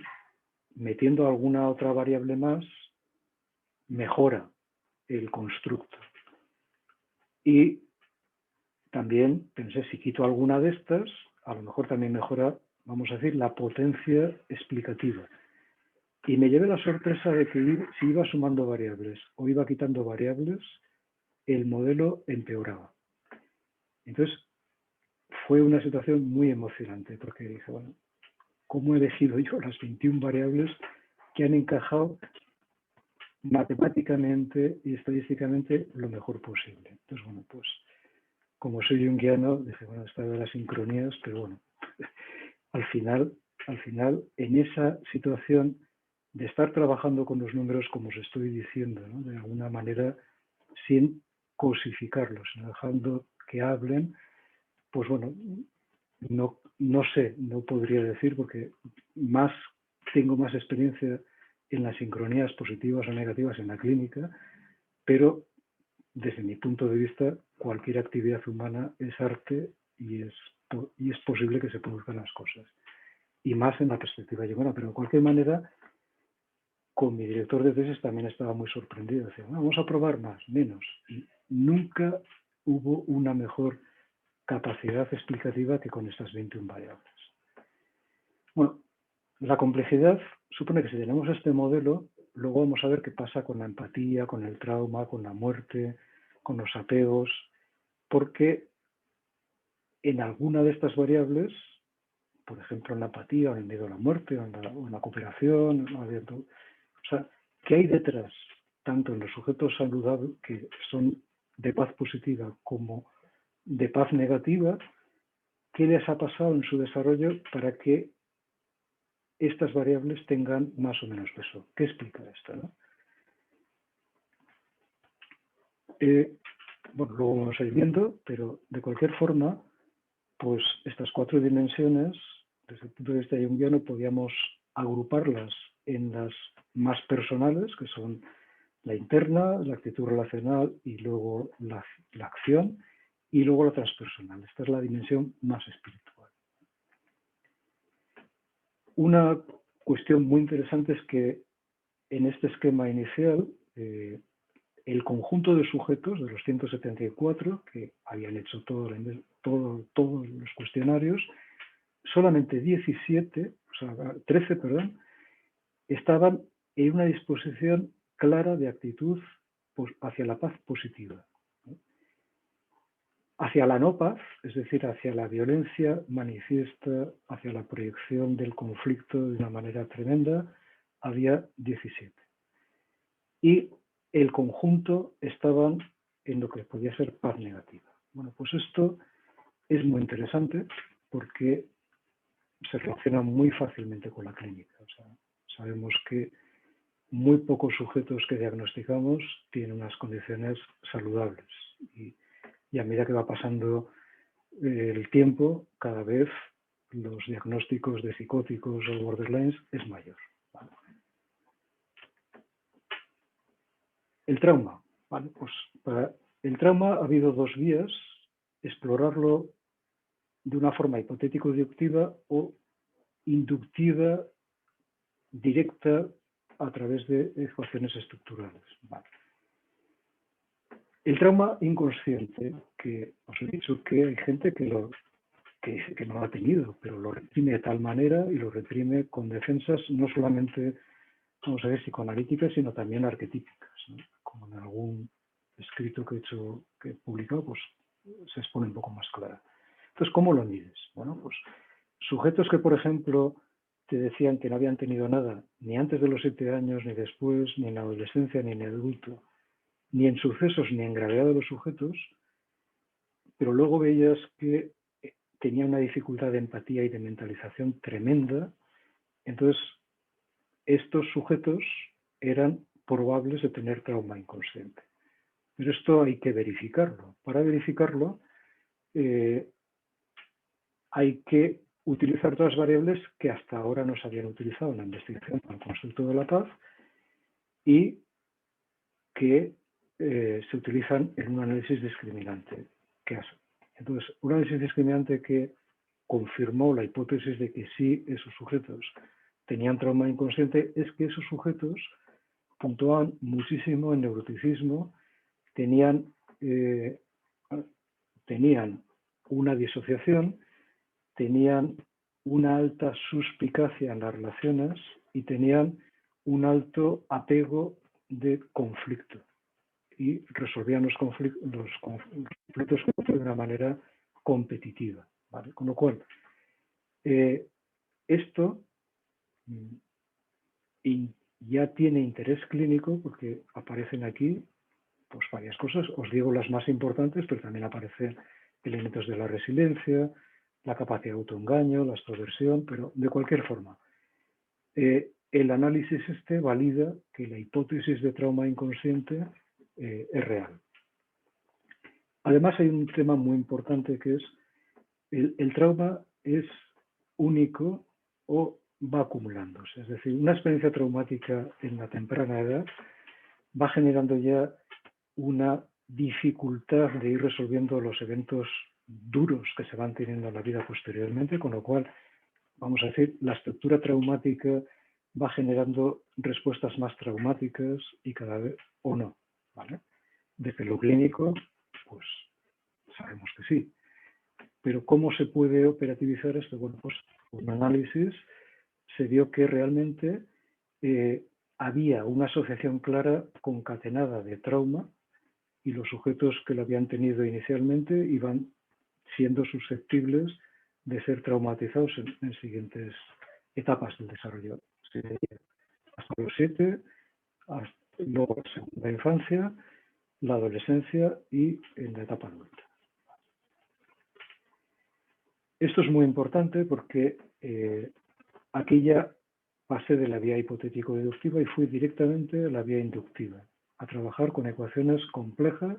metiendo alguna otra variable más mejora el constructo. Y también pensé, si quito alguna de estas, a lo mejor también mejora, vamos a decir, la potencia explicativa. Y me llevé la sorpresa de que si iba sumando variables o iba quitando variables, el modelo empeoraba. Entonces, fue una situación muy emocionante, porque dije, bueno, ¿cómo he elegido yo las 21 variables que han encajado matemáticamente y estadísticamente lo mejor posible? Entonces, bueno, pues como soy junguiano, dije, bueno, está de las sincronías, pero bueno, al final, en esa situación de estar trabajando con los números, como os estoy diciendo, ¿no? De alguna manera, sin cosificarlos, sino dejando que hablen, pues bueno, no sé, no podría decir, porque tengo más experiencia en las sincronías positivas o negativas en la clínica, pero desde mi punto de vista, cualquier actividad humana es arte y es posible que se produzcan las cosas. Y más en la perspectiva junguiana, pero de cualquier manera, con mi director de tesis también estaba muy sorprendido. Decía, vamos a probar más, menos. Y nunca hubo una mejor capacidad explicativa que con estas 21 variables. Bueno, la complejidad supone que si tenemos este modelo, luego vamos a ver qué pasa con la empatía, con el trauma, con la muerte, con los apegos, porque en alguna de estas variables, por ejemplo en la apatía, o en el miedo a la muerte, o en la cooperación, o sea, ¿qué hay detrás tanto en los sujetos saludables, que son de paz positiva, como de paz negativa, qué les ha pasado en su desarrollo para que estas variables tengan más o menos peso. ¿Qué explica esto, no? Bueno, luego vamos a ir viendo, pero de cualquier forma, pues estas 4 dimensiones, desde el punto de vista junguiano, podíamos agruparlas en las más personales, que son la interna, la actitud relacional y luego la acción, y luego la transpersonal. Esta es la dimensión más espiritual. Una cuestión muy interesante es que en este esquema inicial, el conjunto de sujetos, de los 174 que habían hecho todos los cuestionarios, solamente 13, perdón, estaban en una disposición clara de actitud hacia la paz positiva. Hacia la no paz, es decir, hacia la violencia manifiesta, hacia la proyección del conflicto de una manera tremenda, había 17. Y el conjunto estaban en lo que podía ser paz negativa. Bueno, pues esto es muy interesante porque se relaciona muy fácilmente con la clínica. O sea, sabemos que muy pocos sujetos que diagnosticamos tienen unas condiciones saludables y a medida que va pasando el tiempo, cada vez los diagnósticos de psicóticos o borderlines es mayor. ¿Vale? El trauma. ¿Vale? Pues para el trauma ha habido 2 vías: explorarlo de una forma hipotético-deductiva o inductiva directa a través de ecuaciones estructurales. Vale. El trauma inconsciente, que os he dicho que hay gente que no lo ha tenido, pero lo reprime de tal manera y lo reprime con defensas no solamente, vamos a ver, psicoanalíticas, sino también arquetípicas, ¿no? Como en algún escrito que he publicado, pues se expone un poco más clara. Entonces, ¿cómo lo mides? Bueno, pues sujetos que, por ejemplo, te decían que no habían tenido nada, ni antes de los 7 años, ni después, ni en la adolescencia, ni en el adulto, ni en sucesos, ni en gravedad de los sujetos, pero luego veías que tenía una dificultad de empatía y de mentalización tremenda. Entonces, estos sujetos eran probables de tener trauma inconsciente. Pero esto hay que verificarlo. Para verificarlo, hay que utilizar todas las variables que hasta ahora no se habían utilizado en la investigación para el constructo de la paz y que se utilizan en un análisis discriminante. Entonces, un análisis discriminante que confirmó la hipótesis de que sí esos sujetos tenían trauma inconsciente es que esos sujetos puntuaban muchísimo en neuroticismo, tenían una disociación, tenían una alta suspicacia en las relaciones y tenían un alto apego de conflicto y resolvían los conflictos de una manera competitiva, ¿vale? Con lo cual, esto ya tiene interés clínico porque aparecen aquí pues varias cosas. Os digo las más importantes, pero también aparecen elementos de la resiliencia, la capacidad de autoengaño, la extroversión, pero de cualquier forma. El análisis valida que la hipótesis de trauma inconsciente es real. Además hay un tema muy importante que es el trauma es único o va acumulándose. Es decir, una experiencia traumática en la temprana edad va generando ya una dificultad de ir resolviendo los eventos duros que se van teniendo en la vida posteriormente, con lo cual, vamos a decir, la estructura traumática va generando respuestas más traumáticas y cada vez, o no, ¿vale? Desde lo clínico, pues sabemos que sí. Pero ¿cómo se puede operativizar esto? Bueno, pues con un análisis se vio que realmente había una asociación clara concatenada de trauma y los sujetos que lo habían tenido inicialmente iban siendo susceptibles de ser traumatizados en siguientes etapas del desarrollo. Hasta los 7, luego la infancia, la adolescencia y en la etapa adulta. Esto es muy importante porque aquí ya pasé de la vía hipotético-deductiva y fui directamente a la vía inductiva, a trabajar con ecuaciones complejas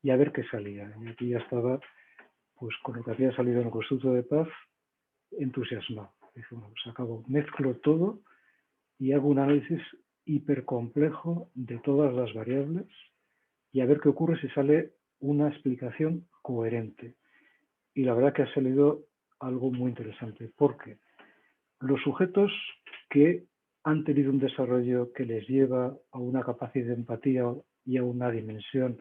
y a ver qué salía. Y aquí ya estaba, pues con lo que había salido en el Constructo de Paz, entusiasmado. Dije, bueno, pues acabo, mezclo todo y hago un análisis hipercomplejo de todas las variables y a ver qué ocurre si sale una explicación coherente. Y la verdad que ha salido algo muy interesante, porque los sujetos que han tenido un desarrollo que les lleva a una capacidad de empatía y a una dimensión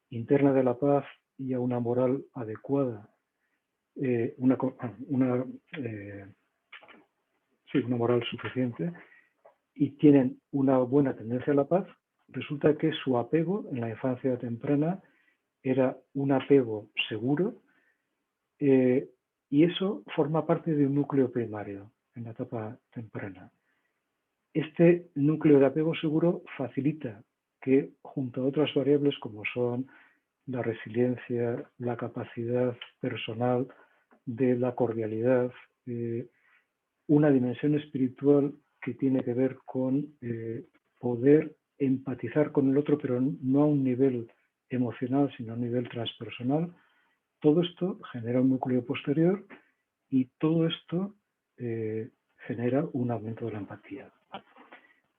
interna de la paz y a una moral adecuada, una moral suficiente, y tienen una buena tendencia a la paz, resulta que su apego en la infancia temprana era un apego seguro, y eso forma parte de un núcleo primario en la etapa temprana. Este núcleo de apego seguro facilita que, junto a otras variables como son la resiliencia, la capacidad personal de la cordialidad, una dimensión espiritual que tiene que ver con poder empatizar con el otro, pero no a un nivel emocional, sino a un nivel transpersonal. Todo esto genera un núcleo posterior y todo esto genera un aumento de la empatía.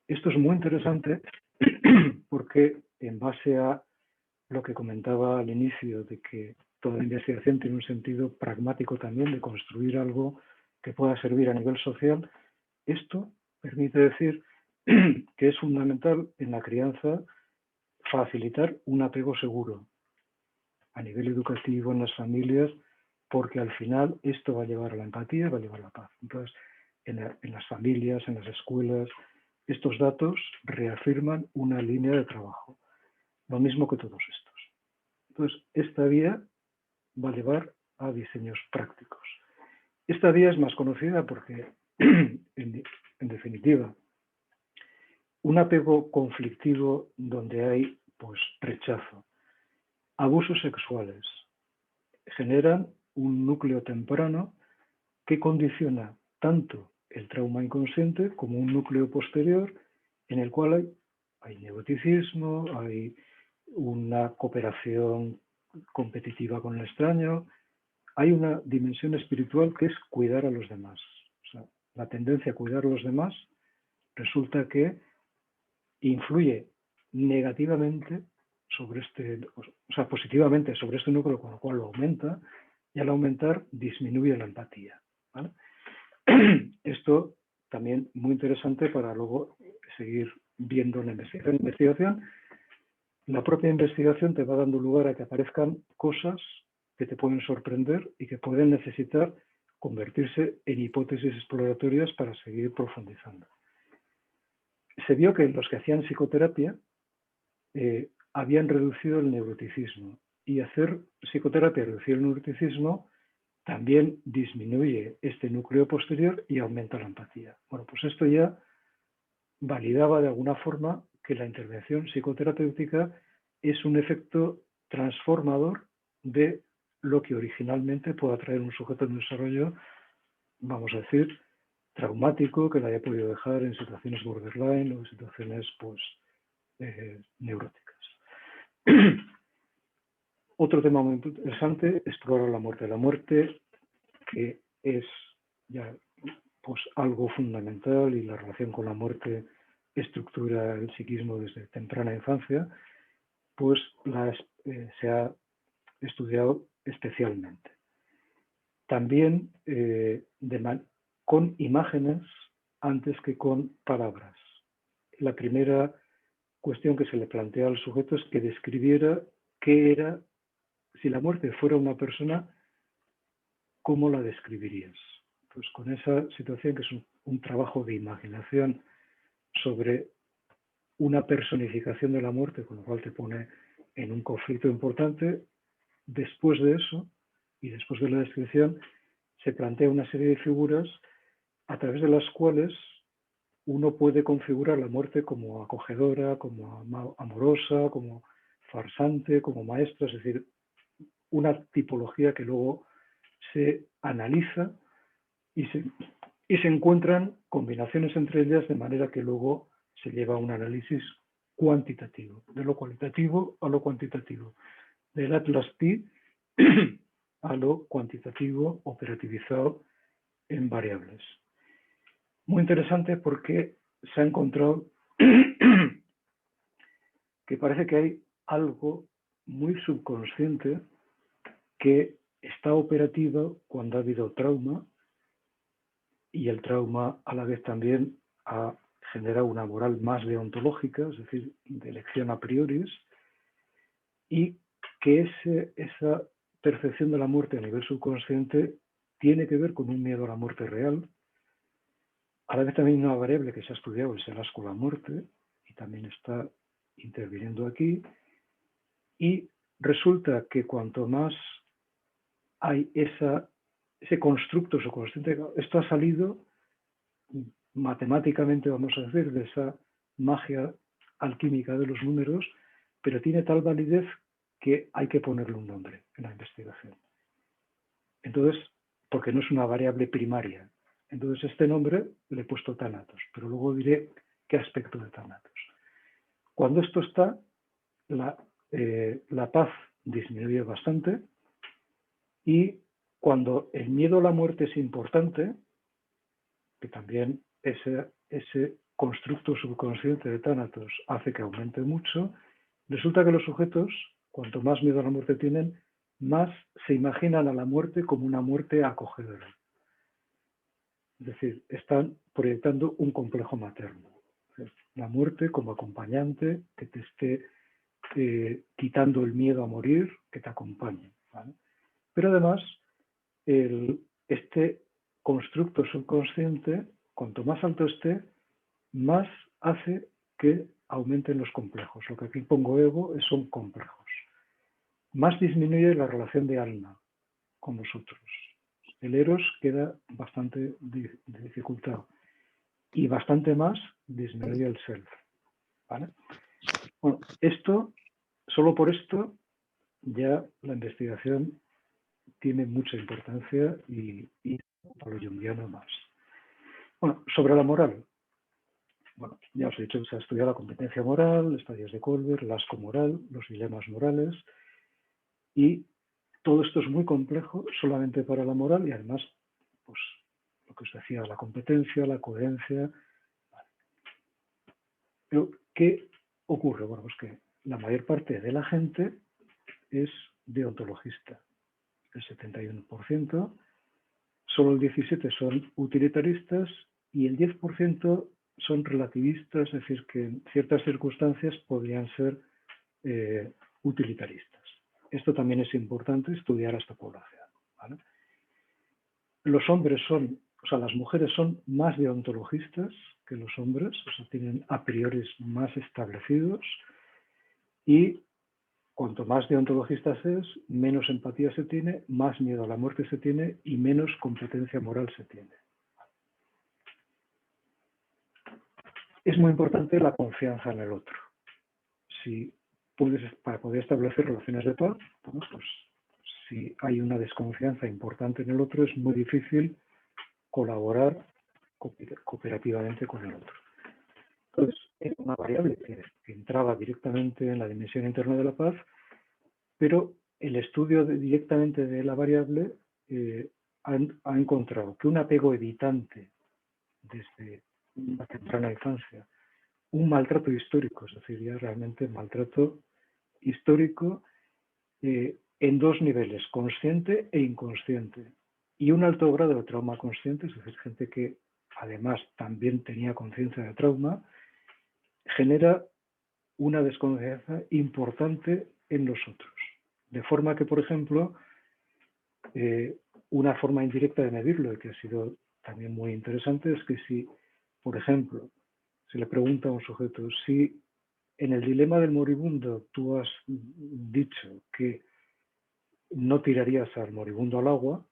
Esto es muy interesante porque, en base a lo que comentaba al inicio, de que toda investigación tiene un sentido pragmático también, de construir algo que pueda servir a nivel social, esto permite decir que es fundamental en la crianza facilitar un apego seguro a nivel educativo en las familias, porque al final esto va a llevar a la empatía, va a llevar a la paz. Entonces, en las familias, en las escuelas, estos datos reafirman una línea de trabajo, lo mismo que todos estos. Entonces, esta vía va a llevar a diseños prácticos. Esta vía es más conocida porque, en definitiva, un apego conflictivo donde hay pues, rechazo, abusos sexuales, generan un núcleo temprano que condiciona tanto el trauma inconsciente como un núcleo posterior en el cual hay neuroticismo, hay una cooperación competitiva con el extraño, hay una dimensión espiritual que es cuidar a los demás. O sea, la tendencia a cuidar a los demás resulta que influye negativamente sobre positivamente sobre este núcleo, con lo cual lo aumenta, y al aumentar disminuye la empatía, ¿vale? Esto también muy interesante para luego seguir viendo la investigación. La propia investigación te va dando lugar a que aparezcan cosas que te pueden sorprender y que pueden necesitar convertirse en hipótesis exploratorias para seguir profundizando. Se vio que los que hacían psicoterapia habían reducido el neuroticismo, y hacer psicoterapia, reducir el neuroticismo, también disminuye este núcleo posterior y aumenta la empatía. Bueno, pues esto ya validaba de alguna forma que la intervención psicoterapéutica es un efecto transformador de lo que originalmente pueda traer un sujeto en desarrollo, vamos a decir, traumático, que le haya podido dejar en situaciones borderline o en situaciones pues, neuróticas. Otro tema muy interesante, explorar la muerte. La muerte, que es ya pues, algo fundamental, y la relación con la muerte estructura el psiquismo desde temprana infancia, pues se ha estudiado especialmente. También con imágenes antes que con palabras. La primera cuestión que se le plantea al sujeto es que describiera qué era, si la muerte fuera una persona, ¿cómo la describirías? Pues con esa situación, que es un trabajo de imaginación sobre una personificación de la muerte, con lo cual te pone en un conflicto importante. Después de eso, y después de la descripción, se plantea una serie de figuras a través de las cuales uno puede configurar la muerte como acogedora, como amorosa, como farsante, como maestra, es decir, una tipología que luego se analiza y se encuentran combinaciones entre ellas de manera que luego se lleva a un análisis cuantitativo, de lo cualitativo a lo cuantitativo, del Atlas Pi a lo cuantitativo operativizado en variables. Muy interesante porque se ha encontrado que parece que hay algo muy subconsciente que está operativo cuando ha habido trauma, y el trauma a la vez también ha generado una moral más deontológica, es decir, de elección a priori, y que esa percepción de la muerte a nivel subconsciente tiene que ver con un miedo a la muerte real. A la vez también una variable que se ha estudiado es el asco a la muerte, y también está interviniendo aquí, y resulta que cuanto más hay ese constructo subconsciente, esto ha salido matemáticamente, vamos a decir, de esa magia alquímica de los números, pero tiene tal validez que hay que ponerle un nombre en la investigación. Entonces, porque no es una variable primaria. Entonces, este nombre le he puesto Thanatos, pero luego diré qué aspecto de Thanatos. Cuando esto está, la paz disminuye bastante, y cuando el miedo a la muerte es importante, que también ese constructo subconsciente de Thanatos hace que aumente mucho, resulta que los sujetos, cuanto más miedo a la muerte tienen, más se imaginan a la muerte como una muerte acogedora. Es decir, están proyectando un complejo materno. La muerte como acompañante que te esté quitando el miedo a morir, que te acompañe, ¿vale? Pero además, este constructo subconsciente, cuanto más alto esté, más hace que aumenten los complejos. Lo que aquí pongo ego son complejos. Más disminuye la relación de alma con vosotros. El eros queda bastante dificultado. Y bastante más disminuye el self, ¿vale? Bueno, solo por esto, ya la investigación tiene mucha importancia y para lo junguiano más. Bueno, sobre la moral. Bueno, ya os he dicho que se ha estudiado la competencia moral, estadios de Colbert, el asco moral, los dilemas morales, y todo esto es muy complejo solamente para la moral, y además, pues, lo que os decía, la competencia, la coherencia. Pero, ¿qué ocurre? Bueno, pues que la mayor parte de la gente es deontologista, el 71%, solo el 17% son utilitaristas y el 10% son relativistas, es decir, que en ciertas circunstancias podrían ser utilitaristas. Esto también es importante estudiar a esta población, ¿vale? Los hombres las mujeres son más deontologistas que los hombres, o sea, tienen a priori más establecidos, y cuanto más deontologistas es, menos empatía se tiene, más miedo a la muerte se tiene y menos competencia moral se tiene. Es muy importante la confianza en el otro. Para poder establecer relaciones de paz, bueno, pues si hay una desconfianza importante en el otro, es muy difícil colaborar cooperativamente con el otro. Entonces, es una variable que entraba directamente en la dimensión interna de la paz, pero el estudio directamente de la variable ha encontrado que un apego evitante desde una temprana infancia, un maltrato histórico, es decir, ya realmente maltrato histórico en dos niveles, consciente e inconsciente, y un alto grado de trauma consciente, es decir, gente que además también tenía conciencia de trauma, genera una desconfianza importante en los otros. De forma que, por ejemplo, una forma indirecta de medirlo, y que ha sido también muy interesante, es que si, por ejemplo, se le pregunta a un sujeto, si en el dilema del moribundo tú has dicho que no tirarías al moribundo al agua,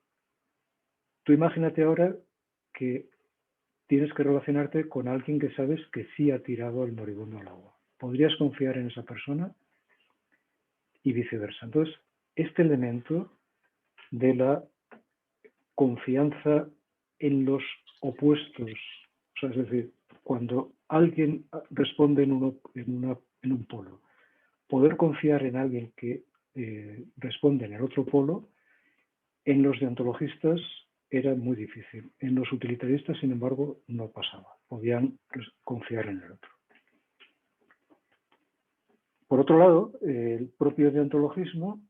tú imagínate ahora que tienes que relacionarte con alguien que sabes que sí ha tirado al moribundo al agua. ¿Podrías confiar en esa persona? Y viceversa. Entonces, este elemento de la confianza en los opuestos, o sea, es decir, cuando alguien responde en un polo, poder confiar en alguien que responde en el otro polo, en los deontologistas era muy difícil. En los utilitaristas, sin embargo, no pasaba. Podían confiar en el otro. Por otro lado, el propio deontologismo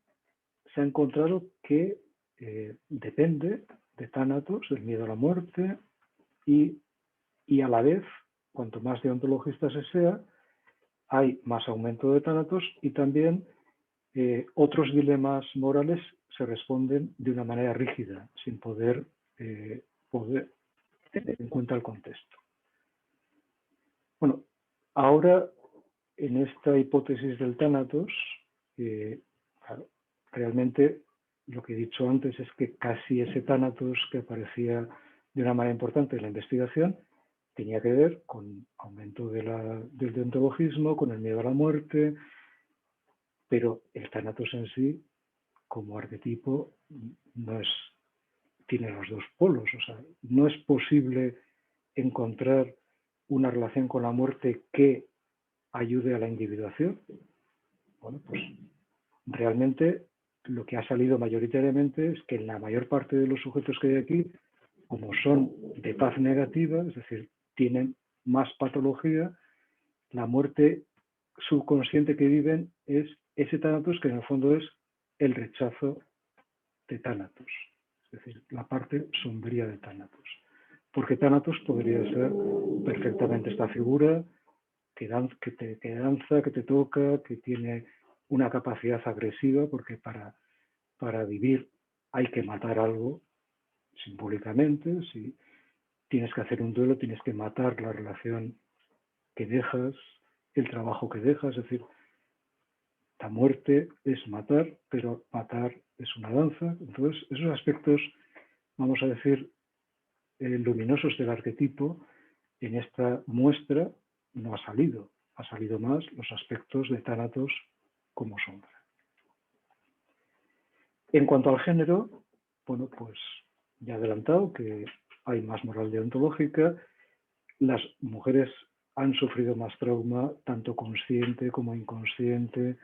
se ha encontrado que depende de tánatos, del miedo a la muerte, y a la vez, cuanto más deontologista se sea, hay más aumento de tánatos y también otros dilemas morales se responden de una manera rígida, sin poder tener en cuenta el contexto. Bueno, ahora en esta hipótesis del tánatos, realmente lo que he dicho antes es que casi ese tánatos que aparecía de una manera importante en la investigación tenía que ver con aumento del deontologismo, con el miedo a la muerte, pero el tánatos en sí, como arquetipo, tiene los dos polos. O sea, no es posible encontrar una relación con la muerte que ayude a la individuación. Bueno, pues realmente lo que ha salido mayoritariamente es que en la mayor parte de los sujetos que hay aquí, como son de paz negativa, es decir, tienen más patología, la muerte subconsciente que viven es ese tánatos que en el fondo es el rechazo de tánatos, es decir, la parte sombría de tánatos. Porque tánatos podría ser perfectamente esta figura que danza, que te toca, que tiene una capacidad agresiva, porque para vivir hay que matar algo simbólicamente. Si tienes que hacer un duelo, tienes que matar la relación que dejas, el trabajo que dejas. Es decir, la muerte es matar, pero matar es una danza. Entonces, esos aspectos, vamos a decir, luminosos del arquetipo, en esta muestra no ha salido más los aspectos de tánatos como sombra. En cuanto al género, bueno, pues ya he adelantado que hay más moral deontológica, las mujeres han sufrido más trauma, tanto consciente como inconsciente,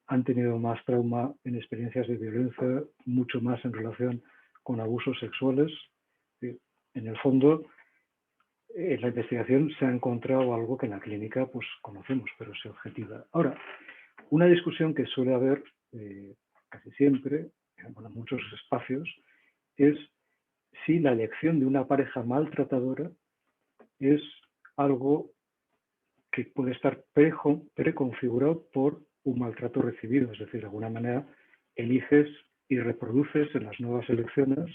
han tenido más trauma en experiencias de violencia, mucho más en relación con abusos sexuales. En el fondo, en la investigación se ha encontrado algo que en la clínica pues conocemos, pero se objetiva. Ahora, una discusión que suele haber casi siempre, en muchos espacios, es si la elección de una pareja maltratadora es algo que puede estar preconfigurado por un maltrato recibido, es decir, de alguna manera eliges y reproduces en las nuevas elecciones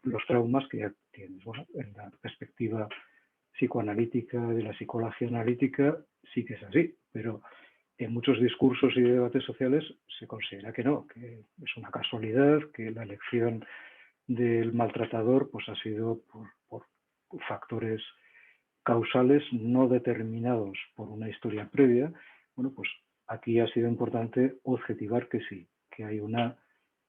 los traumas que ya tienes. Bueno, en la perspectiva psicoanalítica, de la psicología analítica, sí que es así, pero en muchos discursos y debates sociales se considera que no, que es una casualidad, que la elección del maltratador pues ha sido por factores causales no determinados por una historia previa. Bueno, pues aquí ha sido importante objetivar que sí, que hay una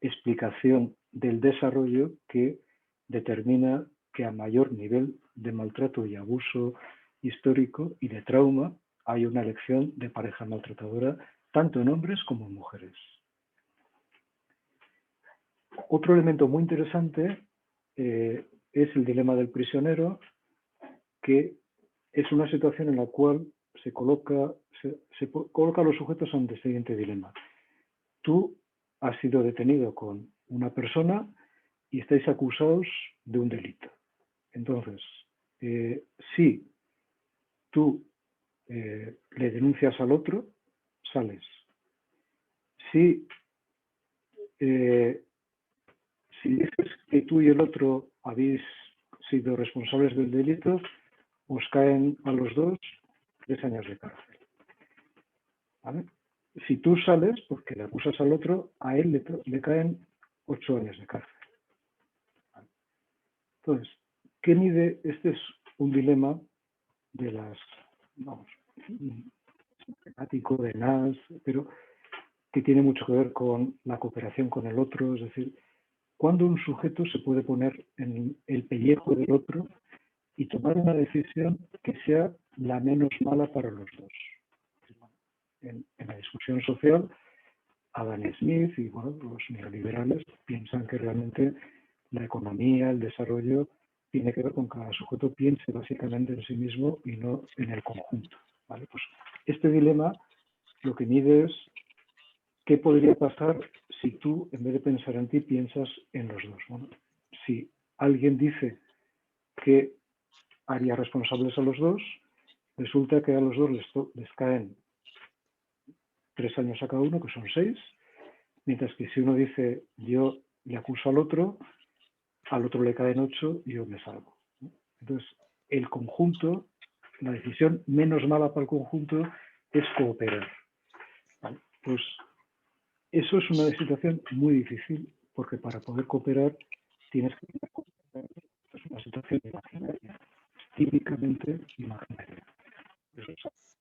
explicación del desarrollo que determina que a mayor nivel de maltrato y abuso histórico y de trauma hay una elección de pareja maltratadora tanto en hombres como en mujeres. Otro elemento muy interesante es el dilema del prisionero, que es una situación en la cual se coloca a los sujetos ante el siguiente dilema. Tú has sido detenido con una persona y estáis acusados de un delito. Entonces, si tú le denuncias al otro, sales. Si dices que tú y el otro habéis sido responsables del delito, os caen a los dos 3 años de cárcel. ¿Vale? Si tú sales, porque le acusas al otro, a él le caen 8 años de cárcel. ¿Vale? Entonces, ¿qué mide? Este es un dilema de las, vamos, temático de NAS, pero que tiene mucho que ver con la cooperación con el otro, es decir, cuando un sujeto se puede poner en el pellejo del otro y tomar una decisión que sea la menos mala para los dos. En la discusión social, Adam Smith y bueno, los neoliberales piensan que realmente la economía, el desarrollo, tiene que ver con que cada sujeto piense básicamente en sí mismo y no en el conjunto. ¿Vale? Pues este dilema lo que mide es qué podría pasar si tú, en vez de pensar en ti, piensas en los dos. Bueno, si alguien dice que haría responsables a los dos, resulta que a los dos les caen 3 años a cada uno, que son 6, mientras que si uno dice yo le acuso al otro le caen 8 y yo me salvo. Entonces, el conjunto, la decisión menos mala para el conjunto es cooperar. ¿Vale? Pues eso es una situación muy difícil, porque para poder cooperar tienes que tener es una situación imaginaria, típicamente imaginaria. Eso es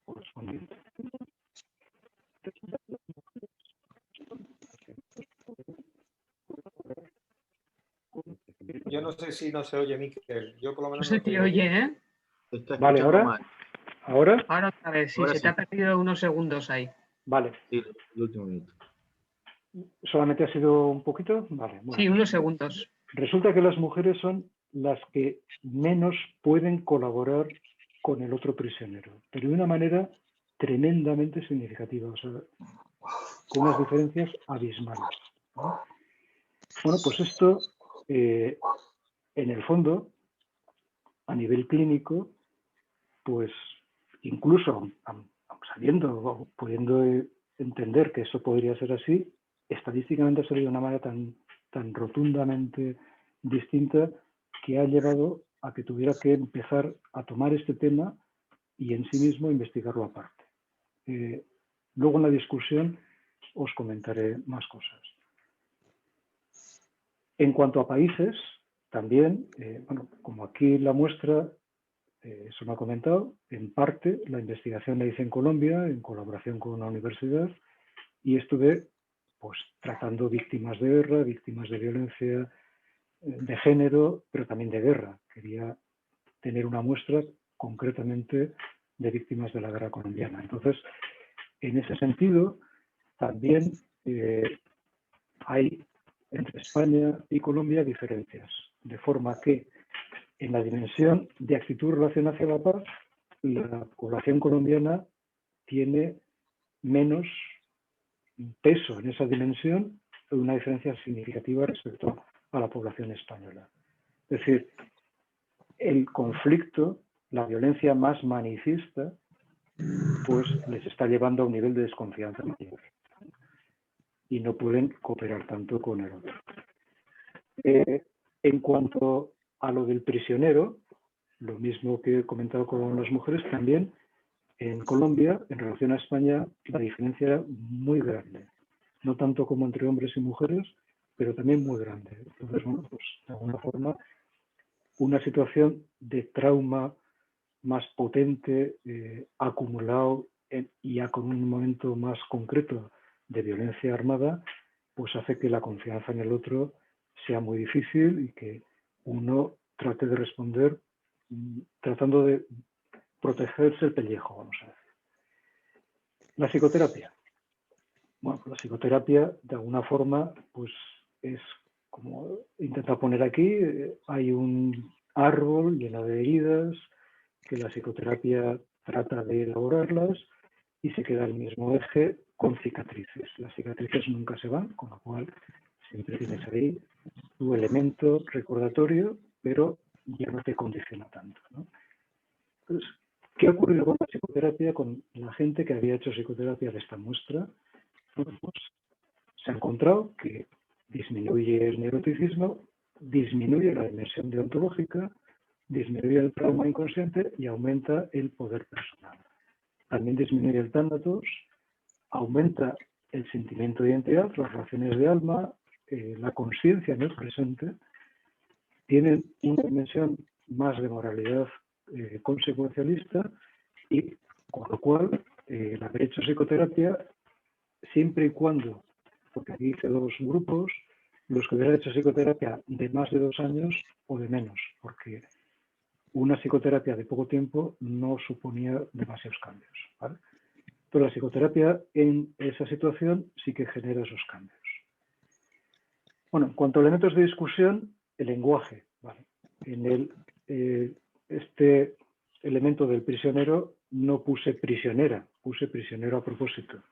correspondiente. Yo no sé si no se oye, Miquel. Yo por lo No menos se no te te oigo. oye, ¿eh? Se está Vale, escuchando ahora, mal. ahora, Ahora otra vez, sí, Ahora se sí. te ha perdido unos segundos ahí. vale. Sí, el último minuto. ¿Solamente ha sido un poquito? Vale, bueno. Sí, unos segundos. Resulta que las mujeres son las que menos pueden colaborar con el otro prisionero, pero de una manera tremendamente significativa, o sea, con unas diferencias abismales, ¿no? Bueno, pues esto, en el fondo, a nivel clínico, pues incluso sabiendo o pudiendo entender que eso podría ser así, estadísticamente ha salido de una manera tan rotundamente distinta que ha llevado a que tuviera que empezar a tomar este tema y en sí mismo investigarlo aparte. Luego en la discusión os comentaré más cosas. En cuanto a países, también, bueno, como aquí la muestra, eso me ha comentado, en parte la investigación la hice en Colombia, en colaboración con una universidad, y estuve pues, tratando víctimas de guerra, víctimas de violencia de género, pero también de guerra. Quería tener una muestra concretamente de víctimas de la guerra colombiana. Entonces, en ese sentido, también hay entre España y Colombia diferencias, de forma que en la dimensión de actitud en relación hacia la paz, la población colombiana tiene menos peso en esa dimensión, una diferencia significativa respecto a la población española. Es decir, el conflicto, la violencia más manifiesta, pues les está llevando a un nivel de desconfianza mayor y no pueden cooperar tanto con el otro. En cuanto a lo del prisionero, lo mismo que he comentado con las mujeres, también en Colombia, en relación a España, la diferencia era muy grande. No tanto como entre hombres y mujeres, pero también muy grande. Entonces, bueno, pues de alguna forma, una situación de trauma más potente, acumulado y ya con un momento más concreto de violencia armada, pues hace que la confianza en el otro sea muy difícil y que uno trate de responder tratando de protegerse el pellejo, vamos a decir. La psicoterapia. Bueno, la psicoterapia, de alguna forma, pues es como intenta poner aquí, hay un árbol lleno de heridas, que la psicoterapia trata de elaborarlas y se queda el mismo eje con cicatrices. Las cicatrices nunca se van, con lo cual siempre tienes ahí tu elemento recordatorio, pero ya no te condiciona tanto, ¿no? Entonces, ¿qué ha ocurrido con la psicoterapia, con la gente que había hecho psicoterapia de esta muestra? Bueno, pues se ha encontrado que disminuye el neuroticismo, disminuye la dimensión deontológica, disminuye el trauma inconsciente y aumenta el poder personal. También disminuye el tánatos, aumenta el sentimiento de identidad, las relaciones de alma, la conciencia en el presente, tienen una dimensión más de moralidad consecuencialista y con lo cual el haber hecho psicoterapia siempre y cuando, porque aquí hice dos grupos, los que hubieran hecho psicoterapia de más de 2 años o de menos, porque una psicoterapia de poco tiempo no suponía demasiados cambios, ¿vale? Pero la psicoterapia en esa situación sí que genera esos cambios. Bueno, en cuanto a elementos de discusión, el lenguaje, ¿vale? En este elemento del prisionero no puse prisionera, puse prisionero a propósito.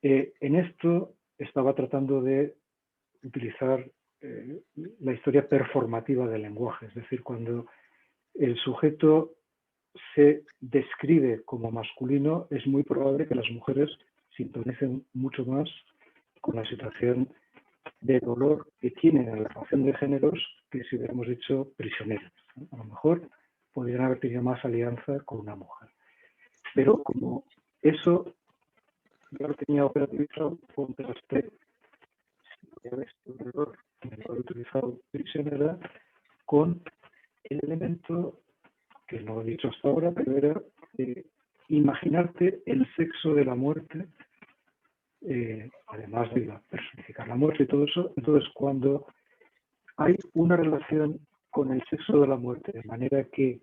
En esto estaba tratando de utilizar la historia performativa del lenguaje, es decir, cuando el sujeto se describe como masculino, es muy probable que las mujeres sintonicen mucho más con la situación de dolor que tienen en la relación de géneros que si hubiéramos dicho prisioneros, ¿no? A lo mejor podrían haber tenido más alianza con una mujer. Pero como eso ya lo tenía operativizado, contrasté el dolor en el cual he utilizado prisionera con el elemento que no he dicho hasta ahora, pero era imaginarte el sexo de la muerte, además de personificar la muerte y todo eso. Entonces, cuando hay una relación con el sexo de la muerte, de manera que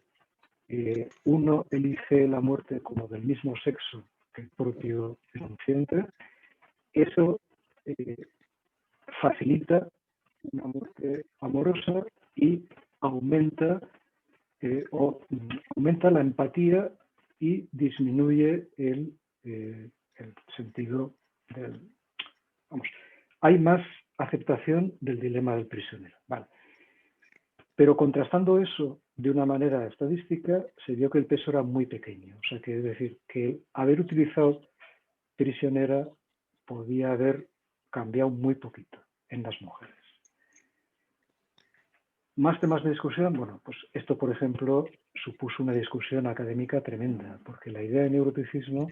uno elige la muerte como del mismo sexo que el propio denunciante, eso facilita una muerte amorosa y aumenta la empatía y disminuye el sentido del... Vamos, hay más aceptación del dilema del prisionero. Vale. Pero contrastando eso de una manera estadística, se vio que el peso era muy pequeño. O sea, que es decir, que haber utilizado prisionera podía haber cambiado muy poquito en las mujeres. Más temas de discusión, bueno, pues esto, por ejemplo, supuso una discusión académica tremenda, porque la idea de neuroticismo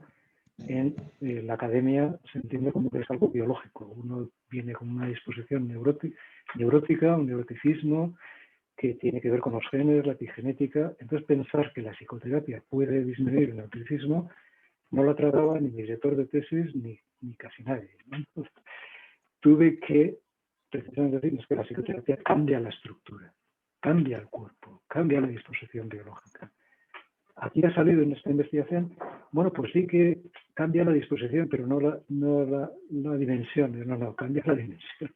en la academia se entiende como que es algo biológico. Uno viene con una disposición neurótica, un neuroticismo que tiene que ver con los genes, la epigenética. Entonces, pensar que la psicoterapia puede disminuir el neuroticismo no lo trataba ni mi director de tesis ni casi nadie, ¿no? Entonces, tuve que precisamente decir que la psicoterapia cambia la estructura, cambia el cuerpo, cambia la disposición biológica. Aquí ha salido en esta investigación, bueno, pues sí que cambia la disposición, pero no la dimensión, no, cambia la dimensión.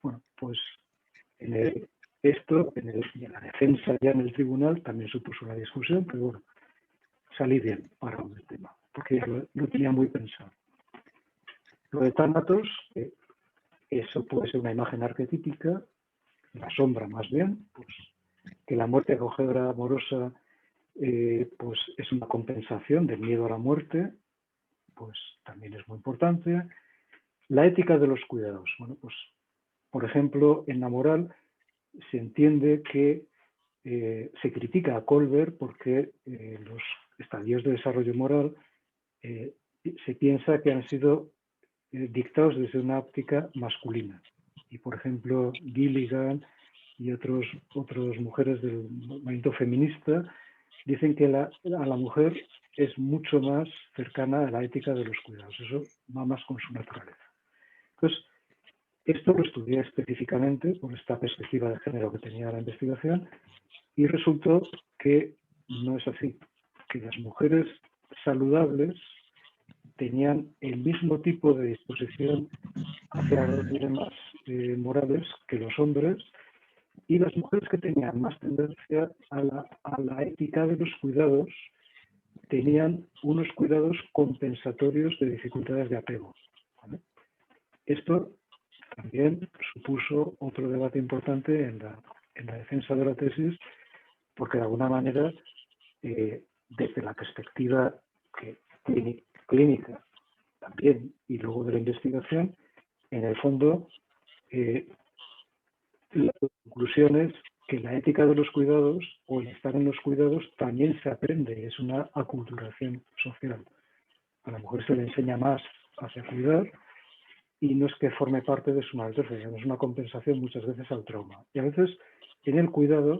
Bueno, pues en la defensa ya en el tribunal también supuso una discusión, pero bueno, salí bien para el tema, porque ya lo tenía muy pensado. Lo de Thanatos, eso puede ser una imagen arquetípica, la sombra más bien, pues que la muerte acogedora amorosa pues es una compensación del miedo a la muerte, pues también es muy importante. La ética de los cuidados. Bueno, pues por ejemplo, en la moral se entiende que se critica a Kohlberg porque los estadios de desarrollo moral se piensa que han sido dictados desde una óptica masculina. Y por ejemplo, Gilligan y otras mujeres del movimiento feminista dicen que a la mujer es mucho más cercana a la ética de los cuidados. Eso va más con su naturaleza. Entonces, esto lo estudié específicamente por esta perspectiva de género que tenía la investigación y resultó que no es así, que las mujeres saludables tenían el mismo tipo de disposición hacia los dilemas morales que los hombres, y las mujeres que tenían más tendencia a la ética de los cuidados tenían unos cuidados compensatorios de dificultades de apego, ¿vale? Esto también supuso otro debate importante en la defensa de la tesis, porque de alguna manera, desde la perspectiva clínica también y luego de la investigación, en el fondo, la conclusión es que la ética de los cuidados o el estar en los cuidados también se aprende, es una aculturación social. A la mujer se le enseña más hacia cuidar y no es que forme parte de su naturaleza, es una compensación muchas veces al trauma. Y a veces en el cuidado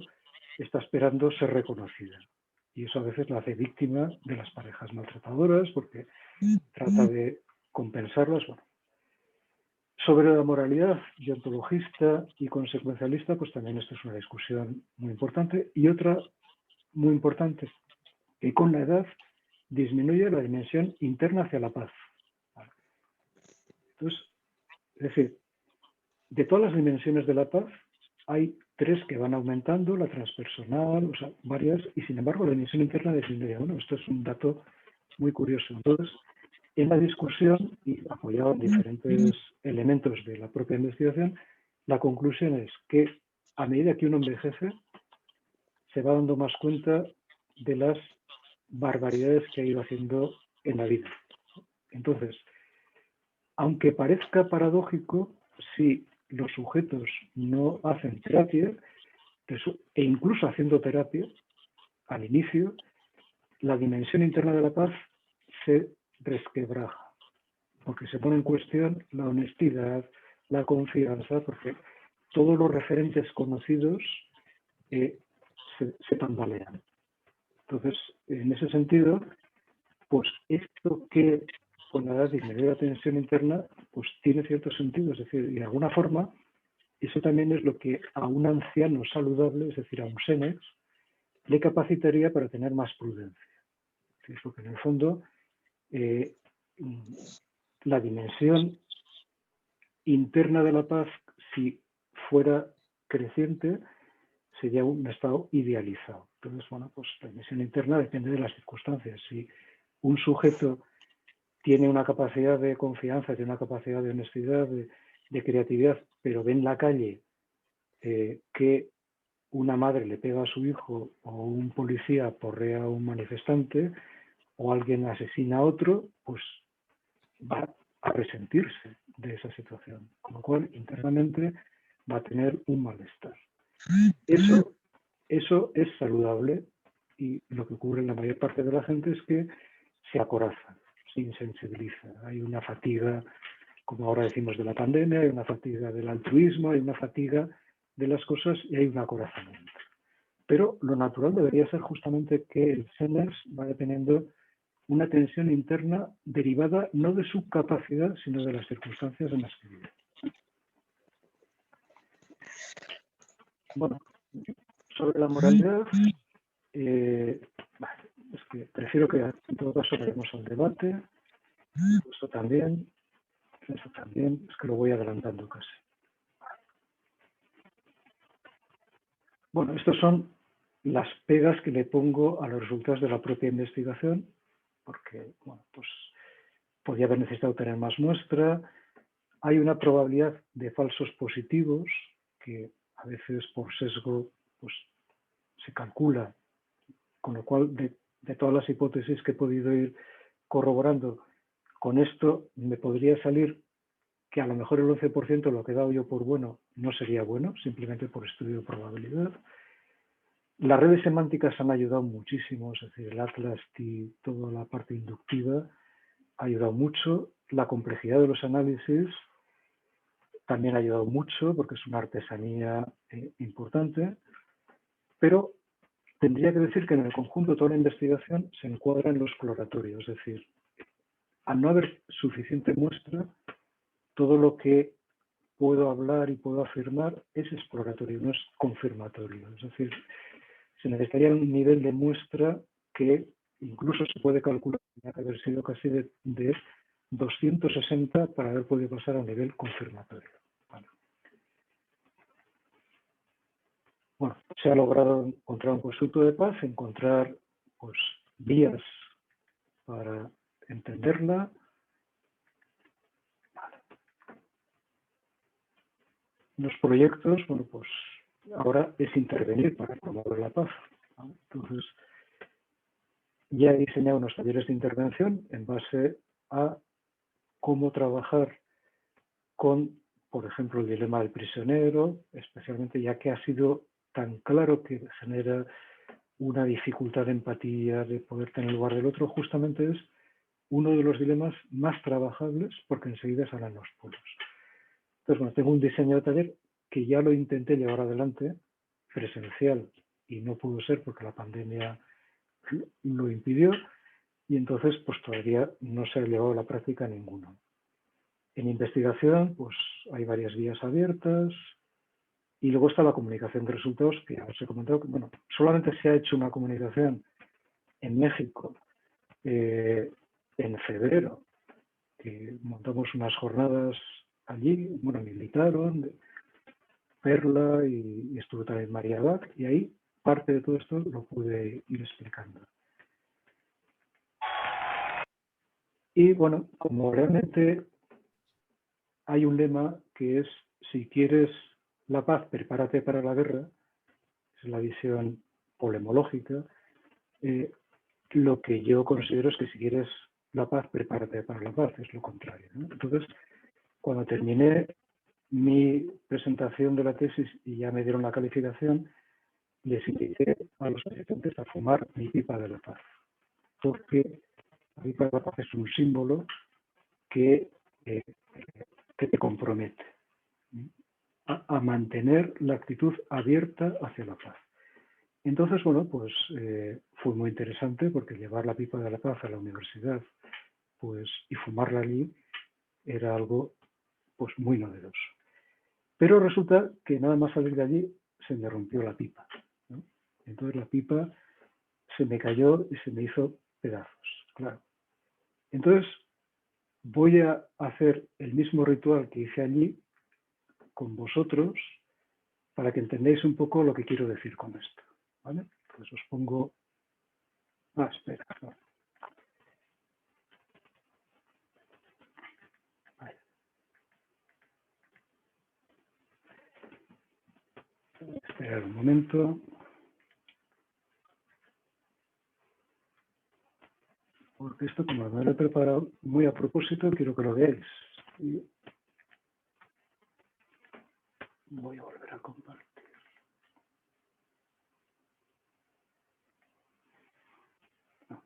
está esperando ser reconocida. Y eso a veces la hace víctima de las parejas maltratadoras porque trata de compensarlas. Bueno. Sobre la moralidad deontologista y consecuencialista, pues también esto es una discusión muy importante. Y otra muy importante, que con la edad disminuye la dimensión interna hacia la paz. Entonces, es decir, de todas las dimensiones de la paz, hay 3 que van aumentando, la transpersonal, o sea, varias, y sin embargo la dimensión interna disminuye. Bueno, esto es un dato muy curioso. Entonces, en la discusión, y apoyado en diferentes elementos de la propia investigación, la conclusión es que a medida que uno envejece, se va dando más cuenta de las barbaridades que ha ido haciendo en la vida. Entonces, aunque parezca paradójico, si los sujetos no hacen terapia, e incluso haciendo terapia, al inicio, la dimensión interna de la paz se resquebraja, porque se pone en cuestión la honestidad, la confianza, porque todos los referentes conocidos se tambalean. Entonces, en ese sentido, pues esto que con la edad disminuye la tensión interna, pues tiene cierto sentido. Es decir, de alguna forma, eso también es lo que a un anciano saludable, es decir, a un senex, le capacitaría para tener más prudencia. Es lo que en el fondo la dimensión interna de la paz, si fuera creciente, sería un estado idealizado. Entonces, bueno, pues la dimensión interna depende de las circunstancias. Si un sujeto tiene una capacidad de confianza, tiene una capacidad de honestidad, de creatividad, pero ve en la calle que una madre le pega a su hijo o un policía porrea a un manifestante o alguien asesina a otro, pues va a resentirse de esa situación, con lo cual internamente va a tener un malestar. Eso es saludable y lo que ocurre en la mayor parte de la gente es que se acoraza, se insensibiliza. Hay una fatiga, como ahora decimos, de la pandemia, hay una fatiga del altruismo, hay una fatiga de las cosas y hay un acorazamiento. Pero lo natural debería ser justamente que el senex vaya teniendo una tensión interna derivada no de su capacidad, sino de las circunstancias en las que vive. Bueno, sobre la moralidad, es que prefiero que en todo caso vayamos al debate. Eso también, es que lo voy adelantando casi. Bueno, estas son las pegas que le pongo a los resultados de la propia investigación, porque, bueno, pues podía haber necesitado tener más muestra. Hay una probabilidad de falsos positivos que a veces por sesgo pues, se calcula, con lo cual de todas las hipótesis que he podido ir corroborando, con esto me podría salir que a lo mejor el 11% lo que he dado yo por bueno no sería bueno, simplemente por estudio de probabilidad. Las redes semánticas han ayudado muchísimo, es decir, el Atlas y toda la parte inductiva ha ayudado mucho. La complejidad de los análisis también ha ayudado mucho porque es una artesanía importante, pero tendría que decir que en el conjunto de toda la investigación se encuadra en lo exploratorio, es decir, al no haber suficiente muestra, todo lo que puedo hablar y puedo afirmar es exploratorio, no es confirmatorio. Es decir, se necesitaría un nivel de muestra que incluso se puede calcular, tenía que haber sido casi de 260 para haber podido pasar a un nivel confirmatorio. Bueno, se ha logrado encontrar un constructo de paz, encontrar pues, vías para entenderla. Los proyectos, bueno, pues ahora es intervenir para promover la paz, ¿no? Entonces, ya he diseñado unos talleres de intervención en base a cómo trabajar con, por ejemplo, el dilema del prisionero, especialmente ya que ha sido tan claro que genera una dificultad de empatía, de poder tener lugar del otro, justamente es uno de los dilemas más trabajables porque enseguida salen los polos. Entonces, bueno, tengo un diseño de taller que ya lo intenté llevar adelante, presencial y no pudo ser porque la pandemia lo impidió, y entonces pues todavía no se ha llevado a la práctica ninguno. En investigación pues hay varias vías abiertas, y luego está la comunicación de resultados, que ya os he comentado que bueno, solamente se ha hecho una comunicación en México en febrero, que montamos unas jornadas allí, bueno, me invitaron, Perla, y estuvo también María Bach, y ahí parte de todo esto lo pude ir explicando. Y bueno, como realmente hay un lema que es: si quieres la paz, prepárate para la guerra, es la visión polemológica, lo que yo considero es que si quieres la paz, prepárate para la paz, es lo contrario, ¿no? Entonces, cuando terminé mi presentación de la tesis y ya me dieron la calificación, les invité a los asistentes a fumar mi pipa de la paz, porque la pipa de la paz es un símbolo que te compromete a mantener la actitud abierta hacia la paz. Entonces, bueno, pues fue muy interesante, porque llevar la pipa de la paz a la universidad pues, y fumarla allí era algo pues, muy novedoso. Pero resulta que nada más salir de allí se me rompió la pipa, ¿no? Entonces la pipa se me cayó y se me hizo pedazos, claro. Entonces voy a hacer el mismo ritual que hice allí con vosotros para que entendáis un poco lo que quiero decir con esto, ¿vale? Pues os pongo... espera. No. Vale. Esperad un momento. Porque esto, como me lo he preparado muy a propósito, quiero que lo veáis. Y voy a volver a compartir. No.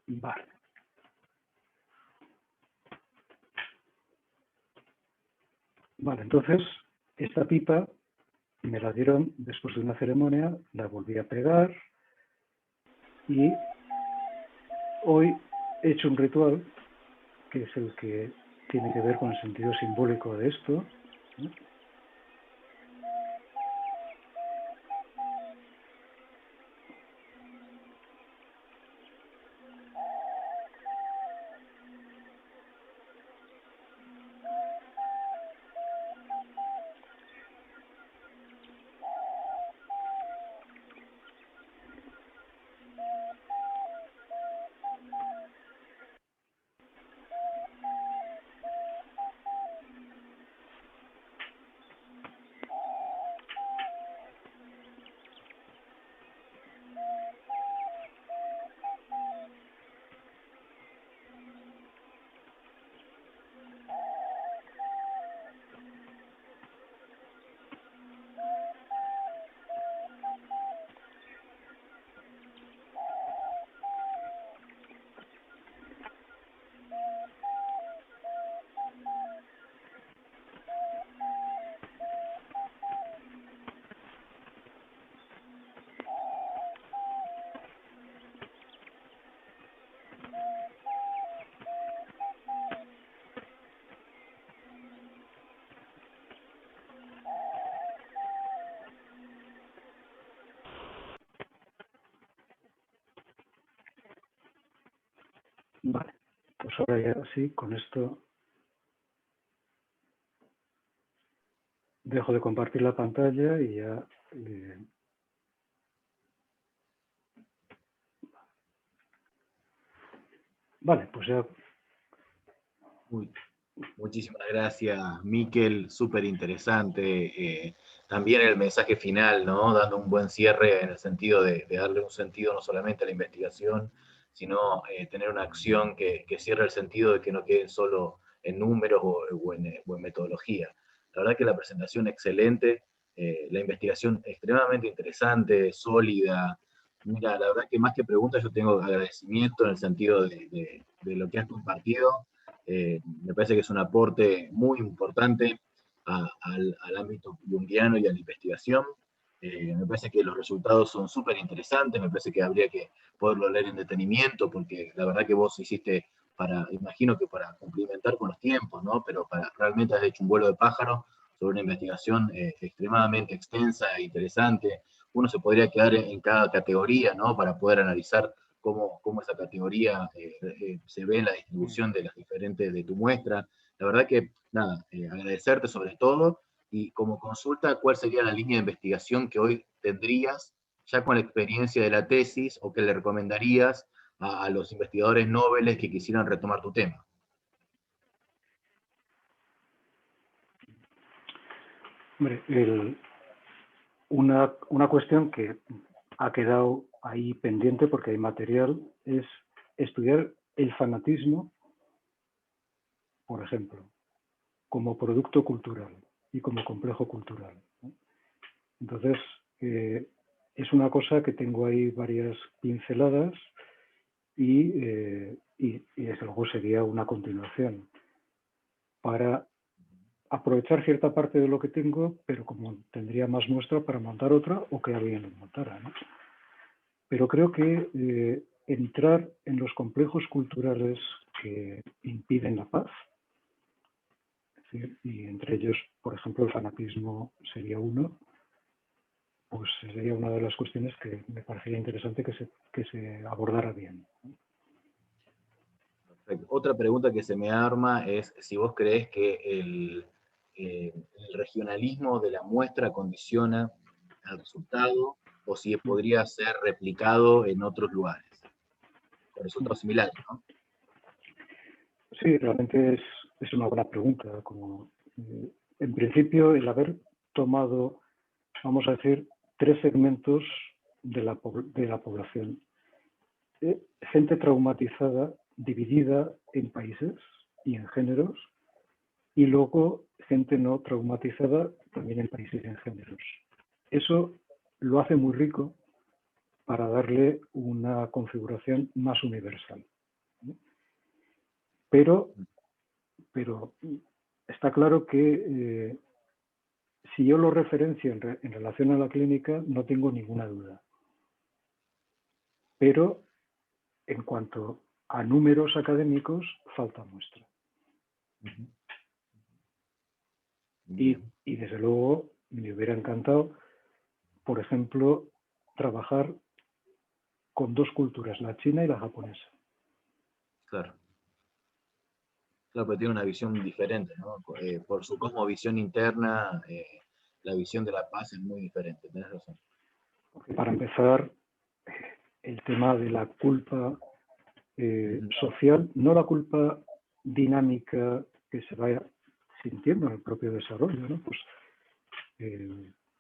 Vale. Vale, entonces, esta pipa me la dieron después de una ceremonia, la volví a pegar y hoy he hecho un ritual que es el que tiene que ver con el sentido simbólico de esto, ¿no? Vale, pues ahora ya sí, con esto dejo de compartir la pantalla y ya... Vale, pues ya... Muchísimas gracias, Miquel, súper interesante. También el mensaje final, ¿no? Dando un buen cierre en el sentido de darle un sentido no solamente a la investigación, sino tener una acción que cierre el sentido de que no quede solo en números o en metodología. La verdad que la presentación excelente, la investigación extremadamente interesante, sólida, Mira, la verdad que más que preguntas yo tengo agradecimiento en el sentido de lo que has compartido. Me parece que es un aporte muy importante al ámbito junguiano y a la investigación. Me parece que los resultados son súper interesantes, me parece que habría que poderlo leer en detenimiento, porque la verdad que vos hiciste imagino que para cumplimentar con los tiempos, ¿no? Pero realmente has hecho un vuelo de pájaro sobre una investigación extremadamente extensa e interesante. Uno se podría quedar en cada categoría, ¿no? Para poder analizar cómo esa categoría se ve en la distribución de las diferentes de tu muestra. La verdad que, nada, agradecerte sobre todo, y como consulta, ¿cuál sería la línea de investigación que hoy tendrías, ya con la experiencia de la tesis, o que le recomendarías a los investigadores nobles que quisieran retomar tu tema? Hombre, una cuestión que ha quedado ahí pendiente porque hay material es estudiar el fanatismo, por ejemplo, como producto cultural y como complejo cultural, ¿no? Entonces, es una cosa que tengo ahí varias pinceladas y desde luego sería una continuación para aprovechar cierta parte de lo que tengo, pero como tendría más muestra para montar otra o que alguien lo montara, ¿no? Pero creo que entrar en los complejos culturales que impiden la paz, es decir, y entre ellos, por ejemplo, el fanatismo sería uno, pues sería una de las cuestiones que me parecería interesante que se abordara bien. Perfecto. Otra pregunta que se me arma es si vos crees que el regionalismo de la muestra condiciona al resultado, o si podría ser replicado en otros lugares, con resultados similares, ¿no? Sí, realmente es una buena pregunta. En principio, el haber tomado, vamos a decir, tres segmentos de la población. Gente traumatizada, dividida en países y en géneros, y luego gente no traumatizada también en países y en géneros. Eso lo hace muy rico para darle una configuración más universal. Pero está claro que si yo lo referencio en relación a la clínica, no tengo ninguna duda. Pero en cuanto a números académicos, falta muestra. Y desde luego me hubiera encantado, por ejemplo, trabajar con dos culturas, la china y la japonesa. Claro. Claro, pero tiene una visión diferente, ¿no? Por su cosmovisión interna, la visión de la paz es muy diferente, tenés razón. Para empezar, el tema de la culpa social, no la culpa dinámica que se vaya sintiendo en el propio desarrollo, ¿no? Pues,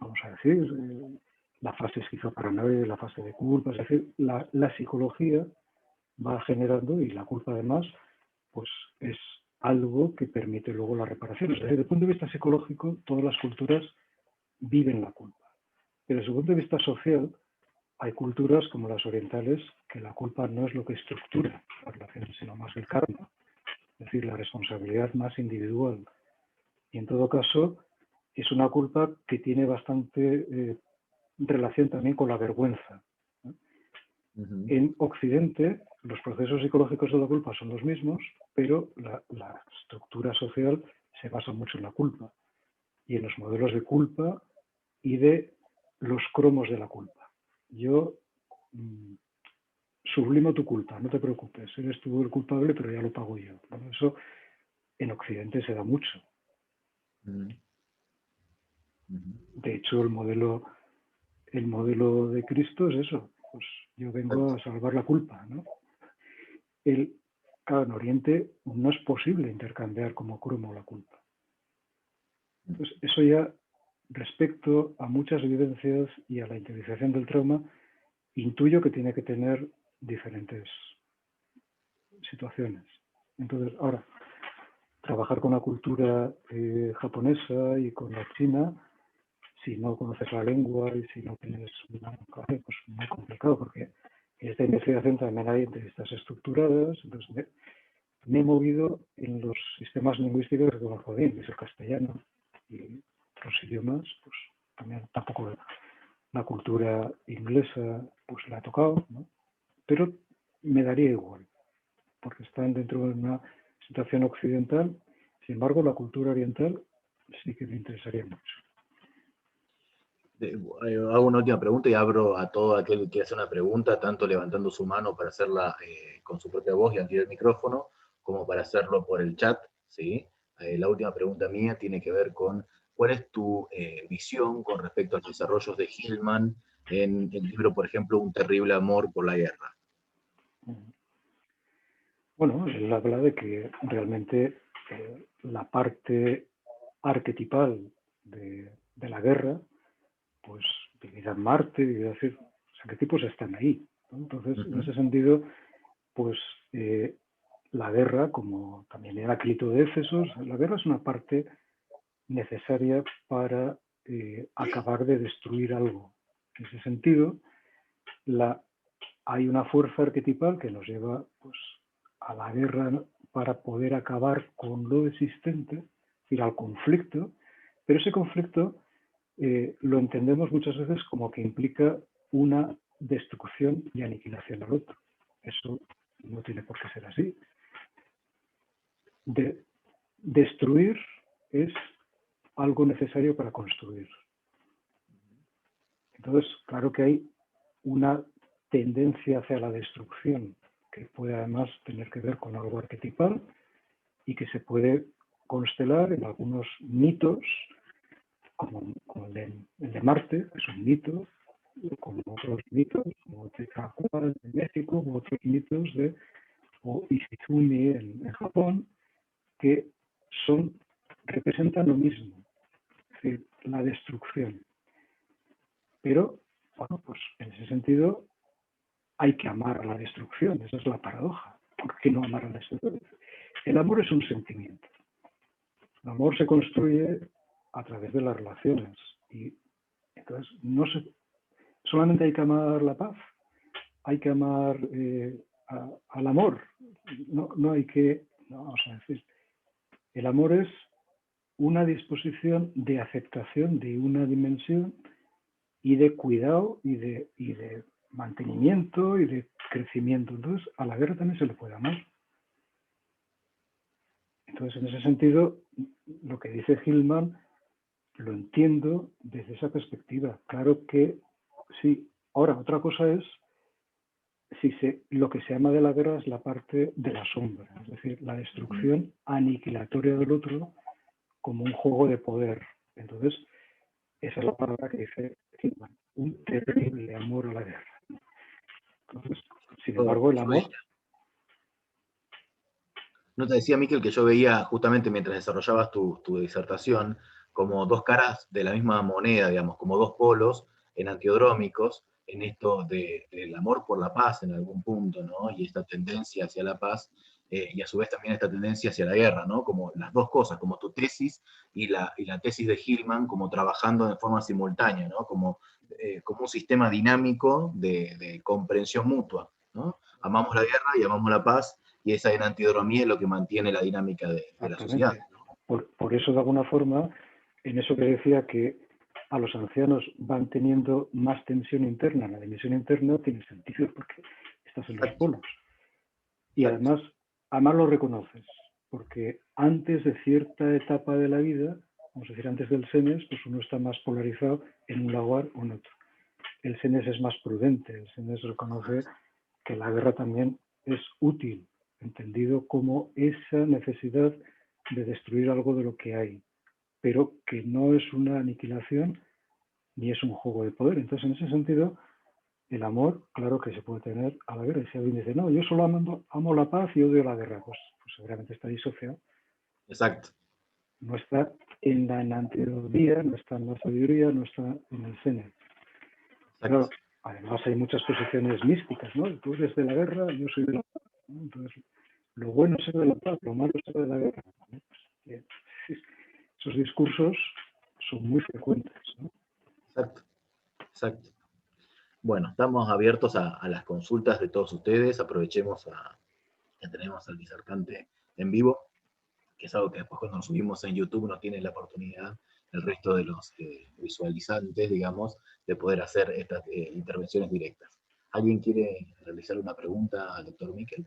vamos a decir, la fase esquizoparanoide, la fase de culpa, es decir, la psicología va generando, y la culpa además, pues es algo que permite luego la reparación. Es decir, desde el punto de vista psicológico, todas las culturas viven la culpa. Pero desde el punto de vista social, hay culturas como las orientales que la culpa no es lo que estructura las relaciones, sino más el karma, es decir, la responsabilidad más individual. Y en todo caso, es una culpa que tiene bastante relación también con la vergüenza, ¿no? En Occidente, los procesos psicológicos de la culpa son los mismos, pero la estructura social se basa mucho en la culpa y en los modelos de culpa y de los cromos de la culpa. Yo sublimo tu culpa, no te preocupes, eres tú el culpable, pero ya lo pago yo. Bueno, eso en Occidente se da mucho. De hecho, el modelo de Cristo es eso, pues yo vengo a salvar la culpa, ¿no? Claro, en Oriente no es posible intercambiar como cromo la culpa. Entonces, eso ya, respecto a muchas vivencias y a la interiorización del trauma, intuyo que tiene que tener diferentes situaciones. Entonces, ahora, trabajar con la cultura japonesa y con la china si no conoces la lengua y si no tienes una lenguaje, pues muy complicado, porque en esta investigación también hay entrevistas estructuradas. Entonces me he movido en los sistemas lingüísticos que conozco bien, que es el castellano y otros idiomas, pues también tampoco la cultura inglesa pues la ha tocado, ¿no? Pero me daría igual, porque están dentro de una situación occidental. Sin embargo, la cultura oriental sí que me interesaría mucho. Hago una última pregunta y abro a todo aquel que quiera hacer una pregunta, tanto levantando su mano para hacerla con su propia voz y ante el micrófono, como para hacerlo por el chat, ¿sí? La última pregunta mía tiene que ver con cuál es tu visión con respecto a los desarrollos de Hillman en el libro, por ejemplo, Un terrible amor por la guerra. Bueno, él habla de que realmente la parte arquetipal de la guerra, pues vivida en Marte, los arquetipos están ahí, ¿no? Entonces, en ese sentido, pues la guerra, como también Heráclito de Éfesos, la guerra es una parte necesaria para acabar de destruir algo. En ese sentido, hay una fuerza arquetipal que nos lleva pues, a la guerra, ¿no?, para poder acabar con lo existente, es decir, al conflicto, pero ese conflicto lo entendemos muchas veces como que implica una destrucción y aniquilación al otro. Eso no tiene por qué ser así. Destruir es algo necesario para construir. Entonces, claro que hay una tendencia hacia la destrucción que puede además tener que ver con algo arquetipal y que se puede constelar en algunos mitos, como el de Marte, que es un mito, como otros mitos, como Tezcatlipoca en México, u otros mitos de Ishizumi en Japón, que representan lo mismo, es decir, la destrucción. Pero, bueno, pues en ese sentido hay que amar a la destrucción, esa es la paradoja. ¿Por qué no amar a la destrucción? El amor es un sentimiento. El amor se construye a través de las relaciones y entonces solamente hay que amar la paz, hay que amar al amor, no hay que, no, vamos a decir, el amor es una disposición de aceptación de una dimensión y de cuidado y de mantenimiento y de crecimiento. Entonces, a la guerra también se le puede amar. Entonces, en ese sentido, lo que dice Hillman lo entiendo desde esa perspectiva. Claro que sí. Ahora, otra cosa es lo que se ama de la guerra es la parte de la sombra, es decir, la destrucción aniquilatoria del otro como un juego de poder. Entonces, esa es la palabra que dice Hillman, un terrible amor a la guerra. Entonces, sin embargo, el amor... No te decía, Miquel, que yo veía justamente mientras desarrollabas tu disertación como dos caras de la misma moneda, digamos, como dos polos enantiodrómicos en esto del amor por la paz en algún punto, ¿no? Y esta tendencia hacia la paz, y a su vez también esta tendencia hacia la guerra, ¿no? Como las dos cosas, como tu tesis y la tesis de Hillman, como trabajando de forma simultánea, ¿no? Como un sistema dinámico de comprensión mutua, ¿no? Amamos la guerra y amamos la paz, y esa enantidromía es lo que mantiene la dinámica de la sociedad. Por eso, de alguna forma, en eso que decía que a los ancianos van teniendo más tensión interna, la dimensión interna tiene sentido porque estás en los polos. Y además lo reconoces, porque antes de cierta etapa de la vida, vamos a decir antes del senes, pues uno está más polarizado en un lugar o en otro. El senes es más prudente, el senes reconoce que la guerra también es útil, entendido como esa necesidad de destruir algo de lo que hay, pero que no es una aniquilación ni es un juego de poder. Entonces, en ese sentido, el amor, claro que se puede tener a la guerra. Y si alguien dice, no, yo solo amo la paz y odio la guerra, pues seguramente está disociado. Exacto. No está en la enantiodía, no está en la sabiduría, no está en el senes. Claro, además hay muchas posiciones místicas, ¿no? Tú eres de la guerra, yo soy de la paz, ¿no? Entonces, lo bueno es ser de la paz, lo malo es ser de la guerra, ¿no? Esos discursos son muy frecuentes, ¿no? Exacto, exacto. Bueno, estamos abiertos a las consultas de todos ustedes. Aprovechemos que tenemos al disertante en vivo, que es algo que después cuando nos subimos en YouTube no tiene la oportunidad el resto de los visualizantes, digamos, de poder hacer estas intervenciones directas. ¿Alguien quiere realizar una pregunta al doctor Miquel?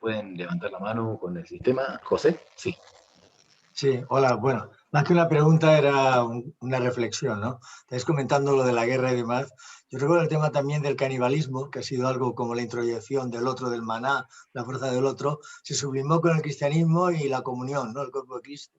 ¿Pueden levantar la mano con el sistema? ¿José? Sí. Sí, hola, bueno, más que una pregunta era una reflexión, ¿no? Estáis comentando lo de la guerra y demás. Yo recuerdo el tema también del canibalismo, que ha sido algo como la introyección del otro, del maná, la fuerza del otro, se sublimó con el cristianismo y la comunión, ¿no? El cuerpo de Cristo.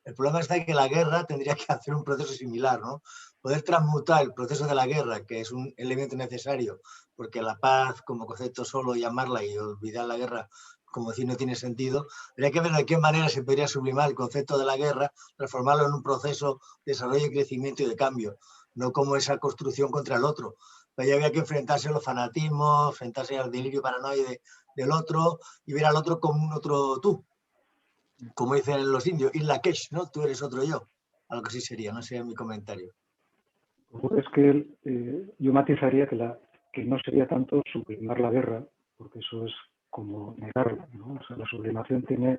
El problema está que la guerra tendría que hacer un proceso similar, ¿no? Poder transmutar el proceso de la guerra, que es un elemento necesario, porque la paz como concepto solo llamarla y olvidar la guerra como decir no tiene sentido, habría que ver de qué manera se podría sublimar el concepto de la guerra, transformarlo en un proceso de desarrollo y crecimiento y de cambio, no como esa construcción contra el otro. Ahí había que enfrentarse a los fanatismos, enfrentarse al delirio paranoide del otro y ver al otro como un otro tú, como dicen los indios, Isla Kesh, ¿no? Tú eres otro yo. Algo así sería, no sería mi comentario. Pues es que yo matizaría que no sería tanto sublimar la guerra, porque eso es como negarla, ¿no? O sea, la sublimación tiene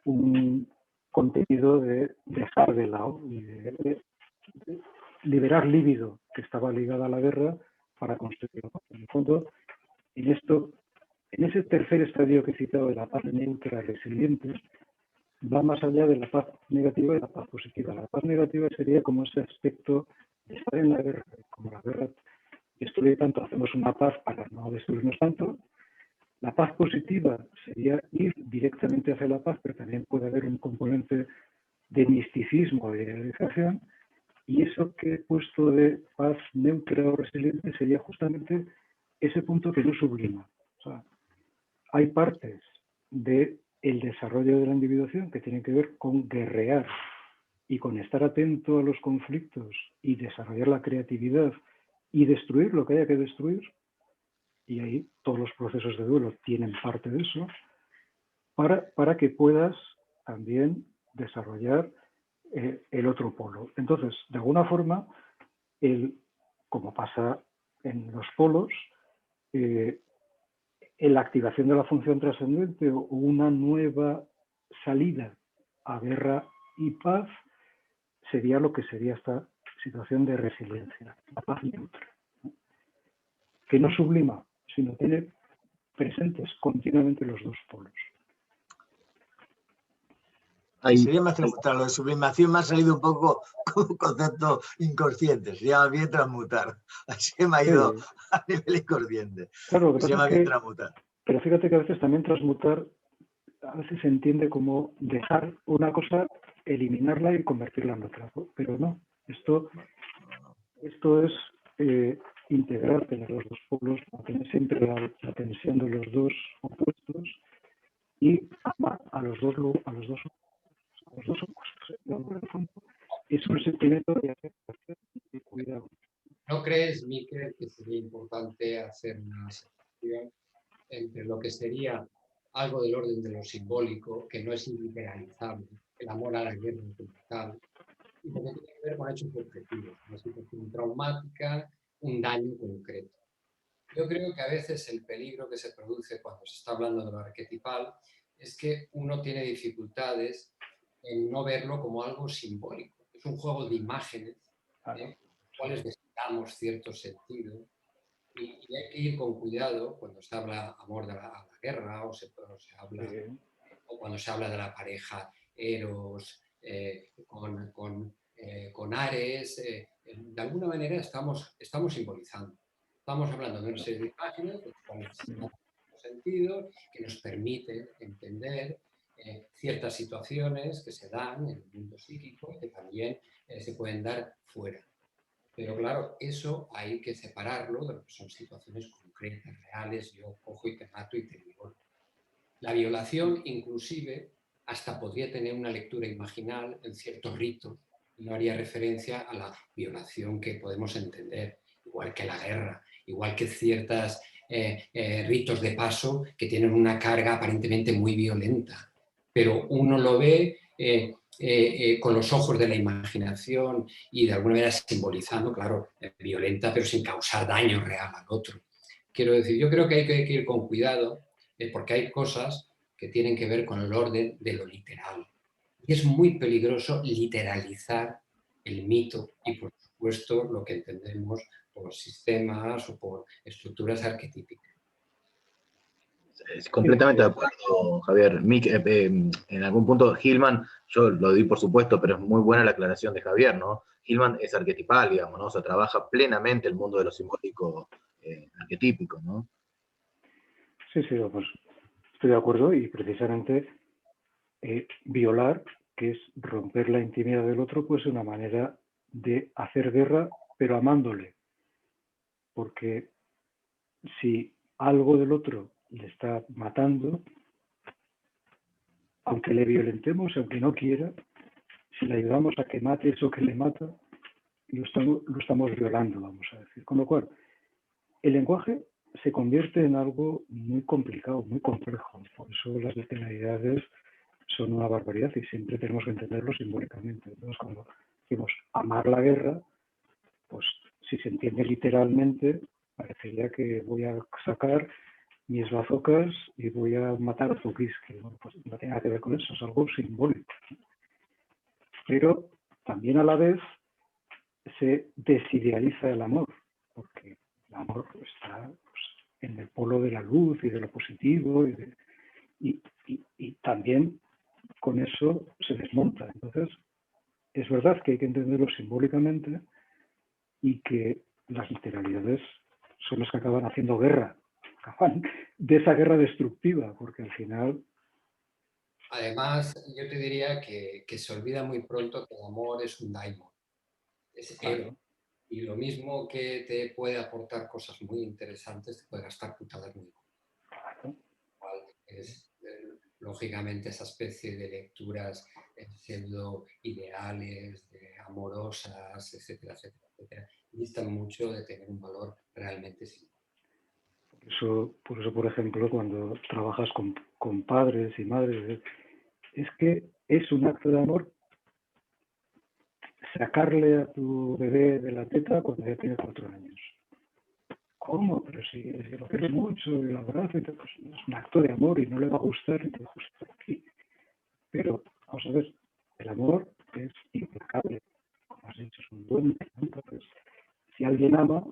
un contenido de dejar de lado y de liberar líbido que estaba ligada a la guerra para construirlo. En el fondo, en ese tercer estadio que he citado de la paz neutra resiliente, va más allá de la paz negativa y la paz positiva. La paz negativa sería como ese aspecto de estar en la guerra, como la guerra destruye tanto, hacemos una paz para no destruirnos tanto. La paz positiva sería ir directamente hacia la paz, pero también puede haber un componente de misticismo, de idealización, y eso que he puesto de paz neutra o resiliente sería justamente ese punto que no sublima. O sea, hay partes del desarrollo de la individuación que tienen que ver con guerrear y con estar atento a los conflictos y desarrollar la creatividad y destruir lo que haya que destruir, y ahí todos los procesos de duelo tienen parte de eso, para que puedas también desarrollar el otro polo. Entonces, de alguna forma, como pasa en los polos, en la activación de la función trascendente o una nueva salida a guerra y paz sería lo que sería esta situación de resiliencia, la paz neutra, ¿no? Que no sublima, sino tiene presentes continuamente los dos polos. Sería más transmutar. Lo de sublimación me ha salido un poco como un concepto inconsciente. Se llama bien transmutar. Así me ha ido a nivel inconsciente. Claro, se llama bien transmutar. Pero fíjate que a veces también transmutar a veces se entiende como dejar una cosa, eliminarla y convertirla en otra. Pero no, esto es integrar, tener los dos polos, mantener siempre la tensión de los dos opuestos y amar a los dos opuestos. Es un sentimiento de aceptación y cuidado. ¿No crees, Miquel, que sería importante hacer una separación entre lo que sería algo del orden de lo simbólico, que no es literalizable, el amor a la guerra como tal, y lo que tiene que ver con hechos objetivos, una situación traumática, un daño concreto? Yo creo que a veces el peligro que se produce cuando se está hablando de lo arquetipal es que uno tiene dificultades en no verlo como algo simbólico. Es un juego de imágenes, cuales necesitamos cierto sentido, y hay que ir con cuidado cuando se habla amor a la guerra o cuando se habla de la pareja Eros con Ares. De alguna manera estamos simbolizando. Estamos hablando de una serie de imágenes, de cuales sentido, que nos permiten entender ciertas situaciones que se dan en el mundo psíquico, que también se pueden dar fuera. Pero claro, eso hay que separarlo de lo que son situaciones concretas, reales. Yo cojo y te mato y te violo. La violación, inclusive, hasta podría tener una lectura imaginal en ciertos ritos, y no haría referencia a la violación que podemos entender, igual que la guerra, igual que ciertos ritos de paso que tienen una carga aparentemente muy violenta. Pero uno lo ve con los ojos de la imaginación y de alguna manera simbolizando, claro, violenta, pero sin causar daño real al otro. Quiero decir, yo creo que hay que ir con cuidado, porque hay cosas que tienen que ver con el orden de lo literal. Y es muy peligroso literalizar el mito y, por supuesto, lo que entendemos por sistemas o por estructuras arquetípicas. Completamente de acuerdo, Javier. En algún punto, Hillman, yo lo di por supuesto, pero es muy buena la aclaración de Javier, ¿no? Hillman es arquetipal, digamos, ¿no? O sea, trabaja plenamente el mundo de lo simbólico arquetípico, ¿no? Sí, pues estoy de acuerdo y precisamente violar, que es romper la intimidad del otro, pues es una manera de hacer guerra, pero amándole. Porque si algo del otro le está matando, aunque le violentemos, aunque no quiera, si le ayudamos a que mate eso que le mata, lo estamos violando, vamos a decir. Con lo cual, el lenguaje se convierte en algo muy complicado, muy complejo. Por eso las literalidades son una barbaridad y siempre tenemos que entenderlo simbólicamente. Entonces, cuando decimos amar la guerra, pues si se entiende literalmente, parecería que voy a sacar mis bazocas y voy a matar a Zukiski. Bueno, pues no tiene nada que ver con eso, es algo simbólico. Pero también a la vez se desidealiza el amor, porque el amor está pues, en el polo de la luz y de lo positivo y también con eso se desmonta. Entonces, es verdad que hay que entenderlo simbólicamente y que las literalidades son las que acaban haciendo guerra, acaban de esa guerra destructiva, porque al final... Además, yo te diría que se olvida muy pronto que el amor es un daimon, es ego. Y lo mismo que te puede aportar cosas muy interesantes, te puede gastar putadas muy buenas. Es, lógicamente, esa especie de lecturas pseudo ideales, amorosas, etcétera, etcétera, etcétera, distan mucho de tener un valor realmente simbólico. Por eso, por ejemplo, cuando trabajas con padres y madres, es que es un acto de amor sacarle a tu bebé de la teta cuando ya tiene 4 años. ¿Cómo? Pero si lo quieres mucho y lo abrazo, pues es un acto de amor y no le va a gustar y te va a gustar aquí. Pero, vamos a ver, el amor es implacable. Como has dicho, es un duende. Entonces, si alguien ama,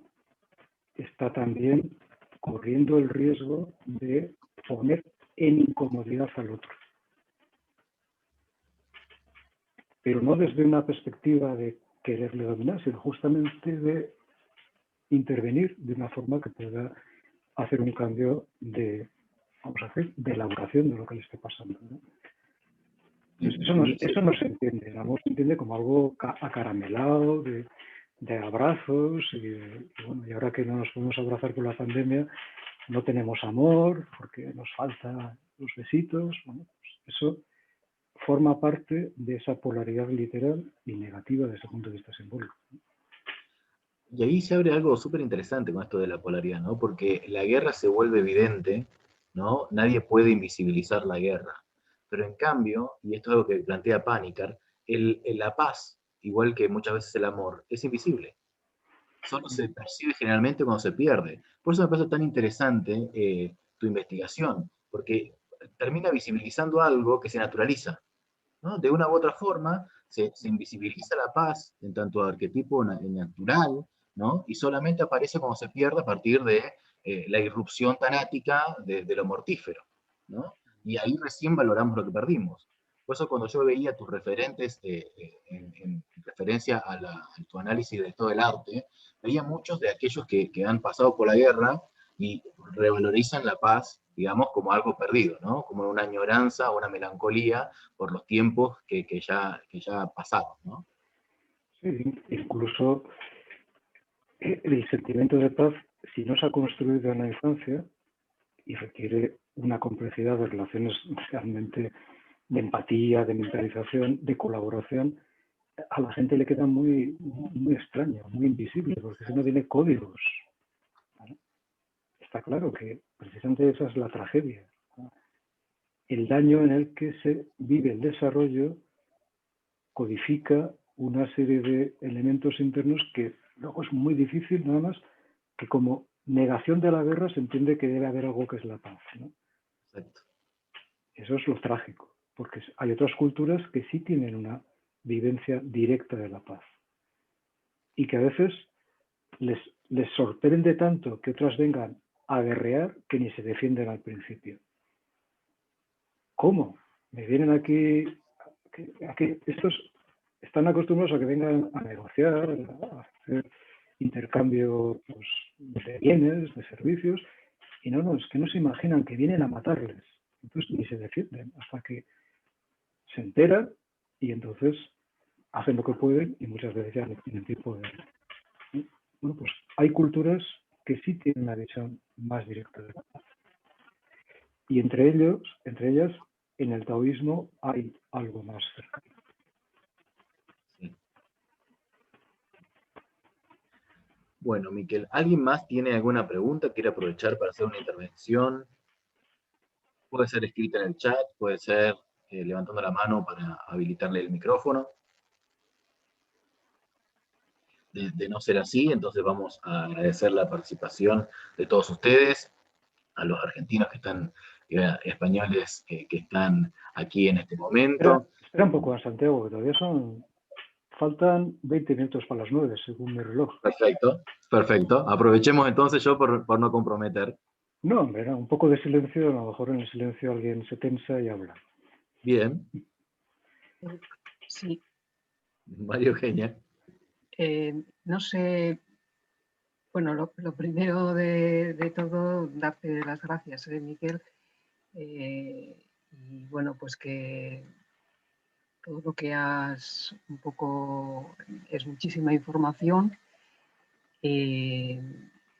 está también corriendo el riesgo de poner en incomodidad al otro. Pero no desde una perspectiva de quererle dominar, sino justamente de intervenir de una forma que pueda hacer un cambio de, vamos a decir, de elaboración de lo que le esté pasando, ¿no? Eso no se entiende. El amor se entiende como algo acaramelado, de abrazos, y ahora que no nos podemos abrazar por la pandemia, no tenemos amor, porque nos faltan los besitos. Bueno, pues eso forma parte de esa polaridad literal y negativa desde el punto de vista simbólico. Y ahí se abre algo súper interesante con esto de la polaridad, ¿no? Porque la guerra se vuelve evidente, ¿no? Nadie puede invisibilizar la guerra. Pero en cambio, y esto es algo que plantea Panikkar, la paz, igual que muchas veces el amor, es invisible. Solo se percibe generalmente cuando se pierde. Por eso me parece tan interesante tu investigación, porque termina visibilizando algo que se naturaliza, ¿no? De una u otra forma se invisibiliza la paz en tanto arquetipo natural, ¿no? Y solamente aparece cuando se pierde a partir de la irrupción tanática de lo mortífero, ¿no? Y ahí recién valoramos lo que perdimos. Por eso cuando yo veía tus referentes en referencia a tu análisis de todo el arte, veía muchos de aquellos que han pasado por la guerra y revalorizan la paz, digamos, como algo perdido, ¿no? Como una añoranza o una melancolía por los tiempos que ya pasaron, ¿no? Sí, incluso el sentimiento de paz, si no se ha construido en la infancia y requiere una complejidad de relaciones realmente de empatía, de mentalización, de colaboración, a la gente le queda muy, muy extraño, muy invisible, porque si no tiene códigos. ¿Vale? Está claro que precisamente esa es la tragedia, ¿no? El daño en el que se vive el desarrollo codifica una serie de elementos internos que luego es muy difícil, nada más que como negación de la guerra se entiende que debe haber algo que es la paz, ¿no? Exacto. Eso es lo trágico, porque hay otras culturas que sí tienen una vivencia directa de la paz y que a veces les sorprende tanto que otras vengan a guerrear que ni se defienden al principio. ¿Cómo? Me vienen aquí estos están acostumbrados a que vengan a negociar, a hacer intercambio pues, de bienes, de servicios, y no, es que no se imaginan que vienen a matarles. Entonces ni se defienden hasta que se enteran y entonces hacen lo que pueden y muchas veces ya no tienen tiempo de... Bueno, pues hay culturas que sí tienen una visión más directa de la paz. Y entre ellas, en el taoísmo hay algo más cercano. Sí. Bueno, Miquel, ¿alguien más tiene alguna pregunta? ¿Quiere aprovechar para hacer una intervención? Puede ser escrita en el chat, puede ser levantando la mano para habilitarle el micrófono. De no ser así, entonces vamos a agradecer la participación de todos ustedes, a los argentinos que están, españoles que están aquí en este momento. Espera un poco, Santiago, que todavía faltan 20 minutos para las 9, según mi reloj. Perfecto, perfecto. Aprovechemos entonces yo por no comprometer. No, hombre, un poco de silencio, a lo mejor en el silencio alguien se tensa y habla. Bien. Sí. María Eugenia. No sé, bueno, lo primero de todo, darte las gracias, Miquel. Y bueno, pues que todo lo que has un poco es muchísima información. Y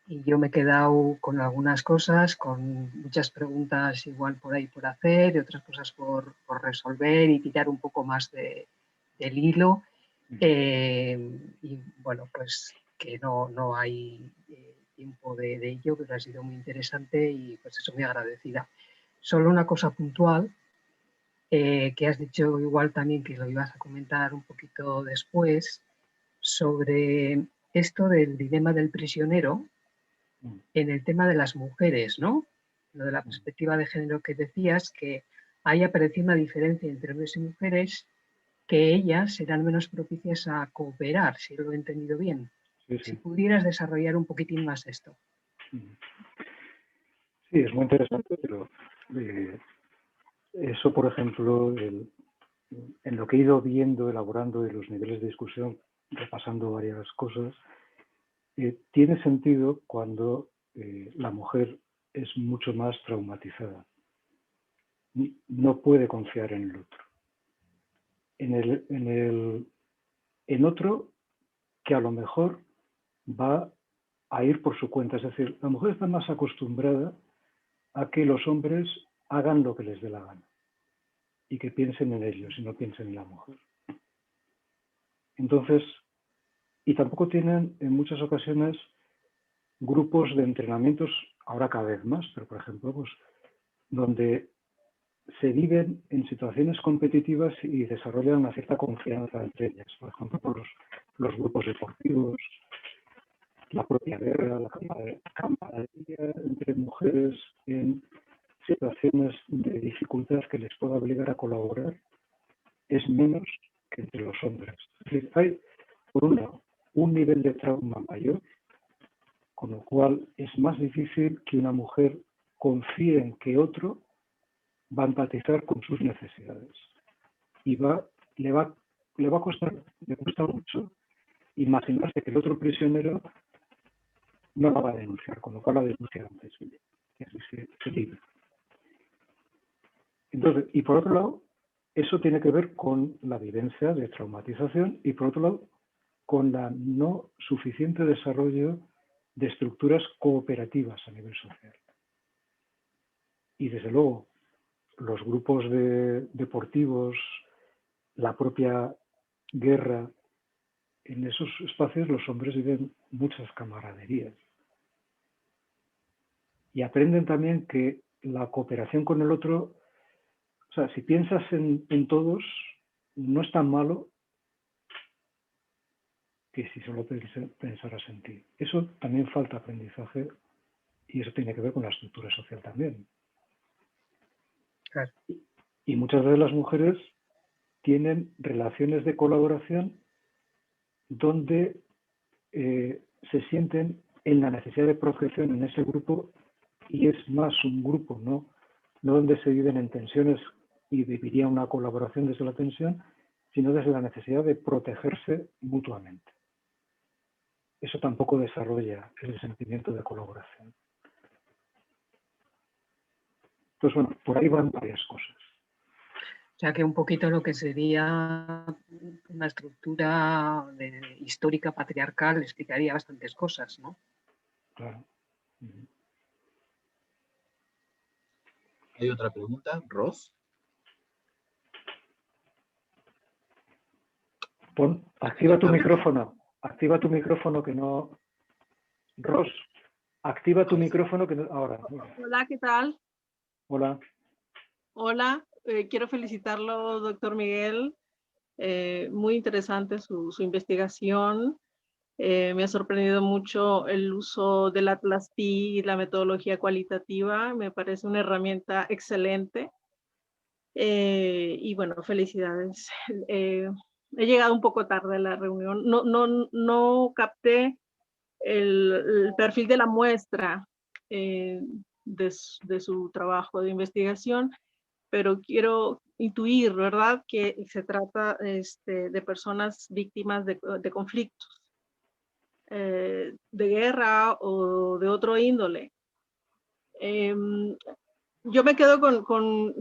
yo me he quedado con algunas cosas, con muchas preguntas igual por ahí por hacer y otras cosas por resolver y tirar un poco más del hilo. Y bueno, pues que no hay tiempo de ello, pero ha sido muy interesante y pues eso, muy agradecida. Solo una cosa puntual, que has dicho igual también que lo ibas a comentar un poquito después, sobre esto del dilema del prisionero en el tema de las mujeres, ¿no? Lo de la perspectiva de género que decías, que ahí apareció una diferencia entre hombres y mujeres, que ellas serán menos propicias a cooperar, si lo he entendido bien. Sí. Si pudieras desarrollar un poquitín más esto. Sí, es muy interesante, pero eso, por ejemplo, en lo que he ido viendo, elaborando de los niveles de discusión, repasando varias cosas, tiene sentido cuando la mujer es mucho más traumatizada. No puede confiar en el otro. En otro que a lo mejor va a ir por su cuenta. Es decir, la mujer está más acostumbrada a que los hombres hagan lo que les dé la gana y que piensen en ellos y no piensen en la mujer. Entonces, y tampoco tienen en muchas ocasiones grupos de entrenamientos, ahora cada vez más, pero por ejemplo, pues, donde se viven en situaciones competitivas y desarrollan una cierta confianza entre ellas. Por ejemplo, por los grupos deportivos, la propia guerra, la camaradería entre mujeres en situaciones de dificultad que les pueda obligar a colaborar es menos que entre los hombres. Es decir, hay, por un lado, un nivel de trauma mayor, con lo cual es más difícil que una mujer confíe en que otro va a empatizar con sus necesidades. Y le cuesta mucho imaginarse que el otro prisionero no la va a denunciar, con lo cual la denuncia antes. Se libra. Entonces, y por otro lado, eso tiene que ver con la vivencia de traumatización y por otro lado, con la no suficiente desarrollo de estructuras cooperativas a nivel social. Y desde luego, los grupos deportivos, la propia guerra, en esos espacios los hombres viven muchas camaraderías. Y aprenden también que la cooperación con el otro, o sea, si piensas en todos, no es tan malo que si solo pensaras en ti. Eso también falta aprendizaje y eso tiene que ver con la estructura social también. Claro. Y muchas veces las mujeres tienen relaciones de colaboración donde se sienten en la necesidad de protección en ese grupo y es más un grupo, no donde se viven en tensiones y viviría una colaboración desde la tensión, sino desde la necesidad de protegerse mutuamente. Eso tampoco desarrolla el sentimiento de colaboración. Pues bueno, por ahí van varias cosas. O sea que un poquito lo que sería una estructura histórica patriarcal explicaría bastantes cosas, ¿no? Claro. ¿Hay otra pregunta? ¿Ros? Activa tu micrófono. Activa tu micrófono que no... Ros, activa tu micrófono que no... Ahora. Mira. Hola, ¿qué tal? Hola. Hola, quiero felicitarlo, doctor Miguel. Muy interesante su investigación. Me ha sorprendido mucho el uso del Atlas PI y la metodología cualitativa. Me parece una herramienta excelente. Y bueno, felicidades. He llegado un poco tarde a la reunión. No capté el perfil de la muestra de su trabajo de investigación, pero quiero intuir, ¿verdad?, que se trata de personas víctimas de conflictos, de guerra o de otro índole. Yo me quedo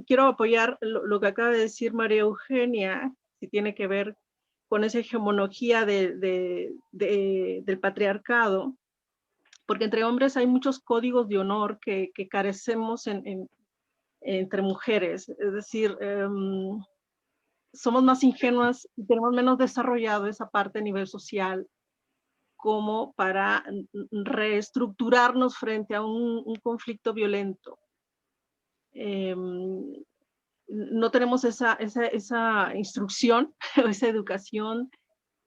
quiero apoyar lo que acaba de decir María Eugenia, si tiene que ver con esa hegemonología del patriarcado, porque entre hombres hay muchos códigos de honor que carecemos entre mujeres, es decir, somos más ingenuas y tenemos menos desarrollado esa parte a nivel social como para reestructurarnos frente a un conflicto violento. No tenemos esa instrucción o esa educación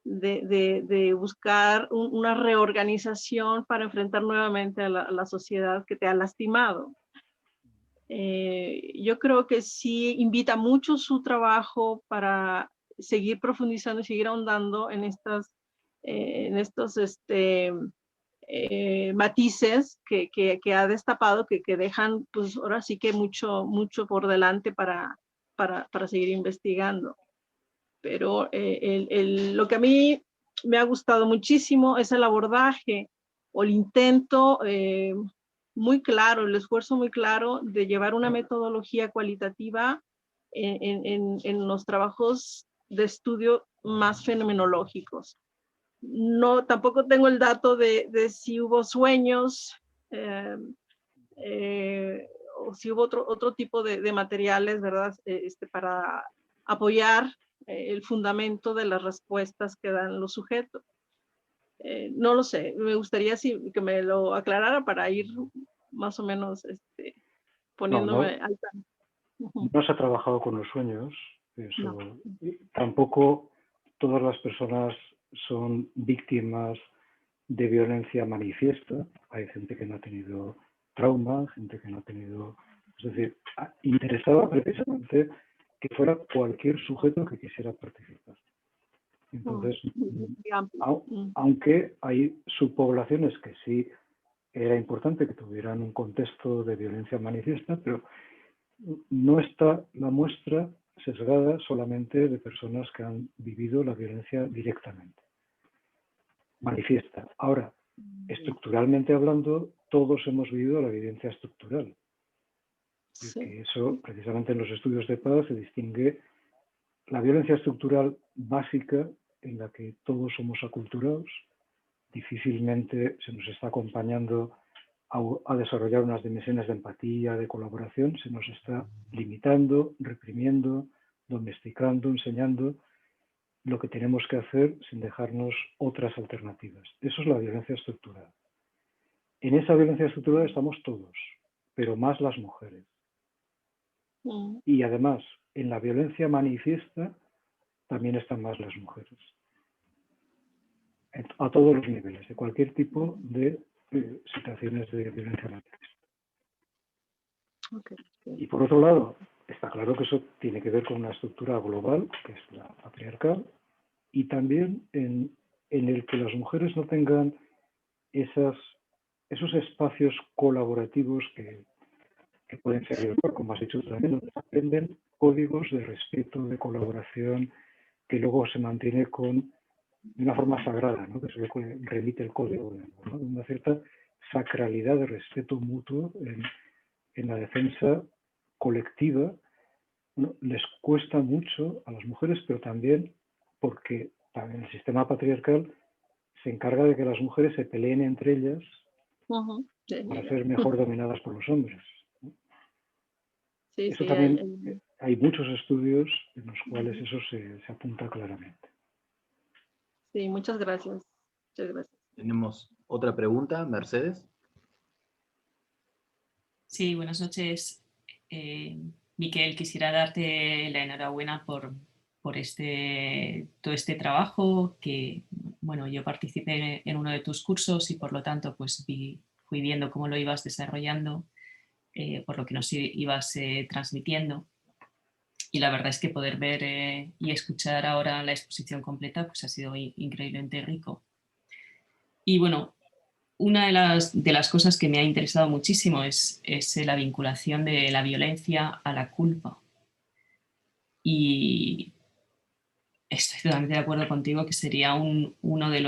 de buscar una reorganización para enfrentar nuevamente a la sociedad que te ha lastimado. Yo creo que sí invita mucho su trabajo para seguir profundizando y seguir ahondando en estos matices que ha destapado, que dejan, pues ahora sí que mucho por delante para seguir investigando. Pero lo que a mí me ha gustado muchísimo es el abordaje o el intento muy claro, el esfuerzo muy claro de llevar una metodología cualitativa en los trabajos de estudio más fenomenológicos. No, tampoco tengo el dato de si hubo sueños o si hubo otro tipo de materiales, ¿verdad? Para apoyar el fundamento de las respuestas que dan los sujetos. No lo sé, me gustaría que me lo aclarara para ir más o menos poniéndome al tanto. No se ha trabajado con los sueños, eso. No. Tampoco todas las personas son víctimas de violencia manifiesta. Hay gente que no ha tenido trauma, gente que no ha tenido... Es decir, interesaba precisamente que fuera cualquier sujeto que quisiera participar. Entonces, aunque hay subpoblaciones que sí era importante que tuvieran un contexto de violencia manifiesta, pero no está la muestra sesgada solamente de personas que han vivido la violencia directamente. Manifiesta. Ahora, estructuralmente hablando, todos hemos vivido la violencia estructural. Sí. Que eso, precisamente en los estudios de paz, se distingue la violencia estructural básica, en la que todos somos aculturados, difícilmente se nos está acompañando a desarrollar unas dimensiones de empatía, de colaboración, se nos está limitando, reprimiendo, domesticando, enseñando lo que tenemos que hacer sin dejarnos otras alternativas. Eso es la violencia estructural. En esa violencia estructural estamos todos, pero más las mujeres. Y además, en la violencia manifiesta también están más las mujeres. a todos los niveles, de cualquier tipo de situaciones de violencia machista. Okay. Y por otro lado, está claro que eso tiene que ver con una estructura global, que es la patriarcal, y también en el que las mujeres no tengan esos espacios colaborativos que pueden ser, como has dicho también, donde aprenden códigos de respeto, de colaboración, que luego se mantiene de una forma sagrada, ¿no? Que es lo que remite el código, ¿no? Una cierta sacralidad de respeto mutuo en la defensa colectiva. ¿No? Les cuesta mucho a las mujeres, pero también porque también el sistema patriarcal se encarga de que las mujeres se peleen entre ellas para ser mejor dominadas por los hombres. ¿No? Sí, Eso sí, también hay muchos estudios en los cuales eso se apunta claramente. Sí, muchas gracias. Muchas gracias. Tenemos otra pregunta, Mercedes. Sí, buenas noches. Miquel, quisiera darte la enhorabuena por todo este trabajo que, bueno, yo participé en uno de tus cursos y por lo tanto pues fui viendo cómo lo ibas desarrollando, por lo que nos ibas transmitiendo. Y la verdad es que poder ver y escuchar ahora la exposición completa pues ha sido increíblemente rico. Y bueno, una de las cosas que me ha interesado muchísimo es la vinculación de la violencia a la culpa. Y estoy totalmente de acuerdo contigo que sería uno de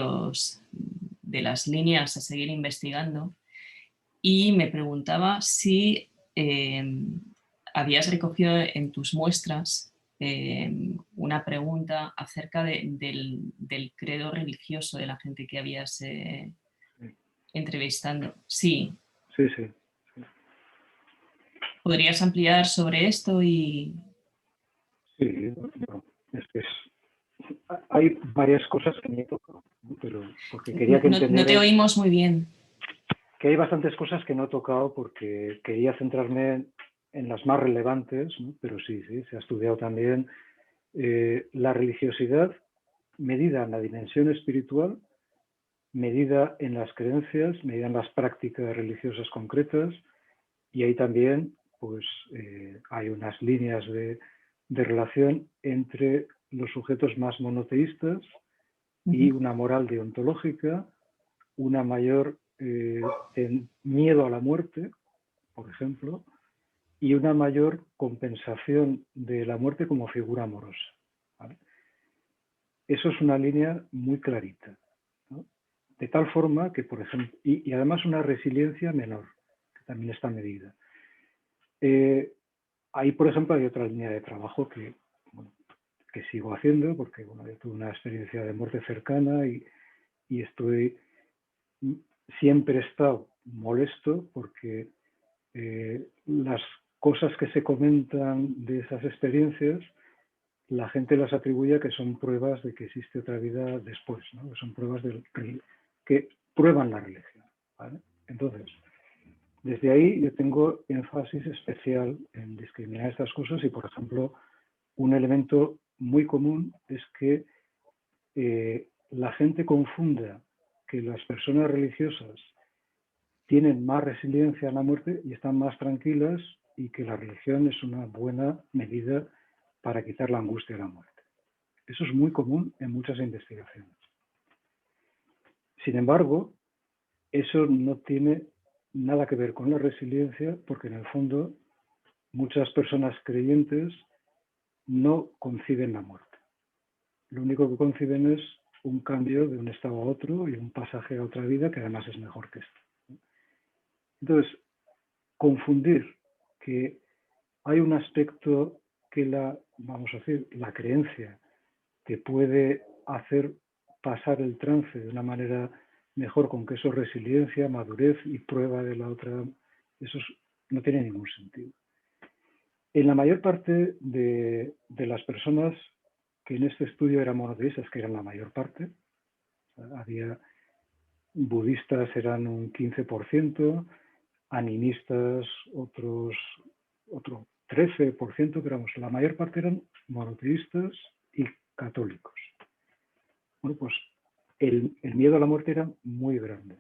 las líneas a seguir investigando. Y me preguntaba si habías recogido en tus muestras una pregunta acerca del credo religioso de la gente que habías entrevistando. Sí. Sí. ¿Podrías ampliar sobre esto? Sí, bueno, hay varias cosas que me he tocado, ¿no? Pero porque quería que no te oímos muy bien. Que hay bastantes cosas que no he tocado porque quería centrarme en las más relevantes, ¿no? Pero sí, se ha estudiado también la religiosidad medida en la dimensión espiritual, medida en las creencias, medida en las prácticas religiosas concretas, y ahí también pues, hay unas líneas de relación entre los sujetos más monoteístas y una moral deontológica, una mayor miedo a la muerte, por ejemplo, y una mayor compensación de la muerte como figura amorosa. ¿Vale? Eso es una línea muy clarita, ¿no? De tal forma que, por ejemplo, y además una resiliencia menor, que también está medida. Ahí, por ejemplo, hay otra línea de trabajo que sigo haciendo, porque bueno, yo tuve una experiencia de muerte cercana y siempre he estado molesto porque las cosas que se comentan de esas experiencias, la gente las atribuye a que son pruebas de que existe otra vida después, ¿no? Que son pruebas que prueban la religión, ¿vale? Entonces, desde ahí yo tengo énfasis especial en discriminar estas cosas y, por ejemplo, un elemento muy común es que la gente confunda que las personas religiosas tienen más resiliencia a la muerte y están más tranquilas y que la religión es una buena medida para quitar la angustia de la muerte. Eso es muy común en muchas investigaciones. Sin embargo, eso no tiene nada que ver con la resiliencia porque en el fondo muchas personas creyentes no conciben la muerte. Lo único que conciben es un cambio de un estado a otro y un pasaje a otra vida que además es mejor que esto. Entonces, confundir que hay un aspecto que vamos a decir, la creencia que puede hacer pasar el trance de una manera mejor con que eso es resiliencia, madurez y prueba de la otra, eso no tiene ningún sentido. En la mayor parte de las personas que en este estudio eran monoteístas, que eran la mayor parte, había budistas eran un 15%, animistas otro 13%, pero la mayor parte eran monoteístas y católicos. Bueno, pues el miedo a la muerte era muy grande.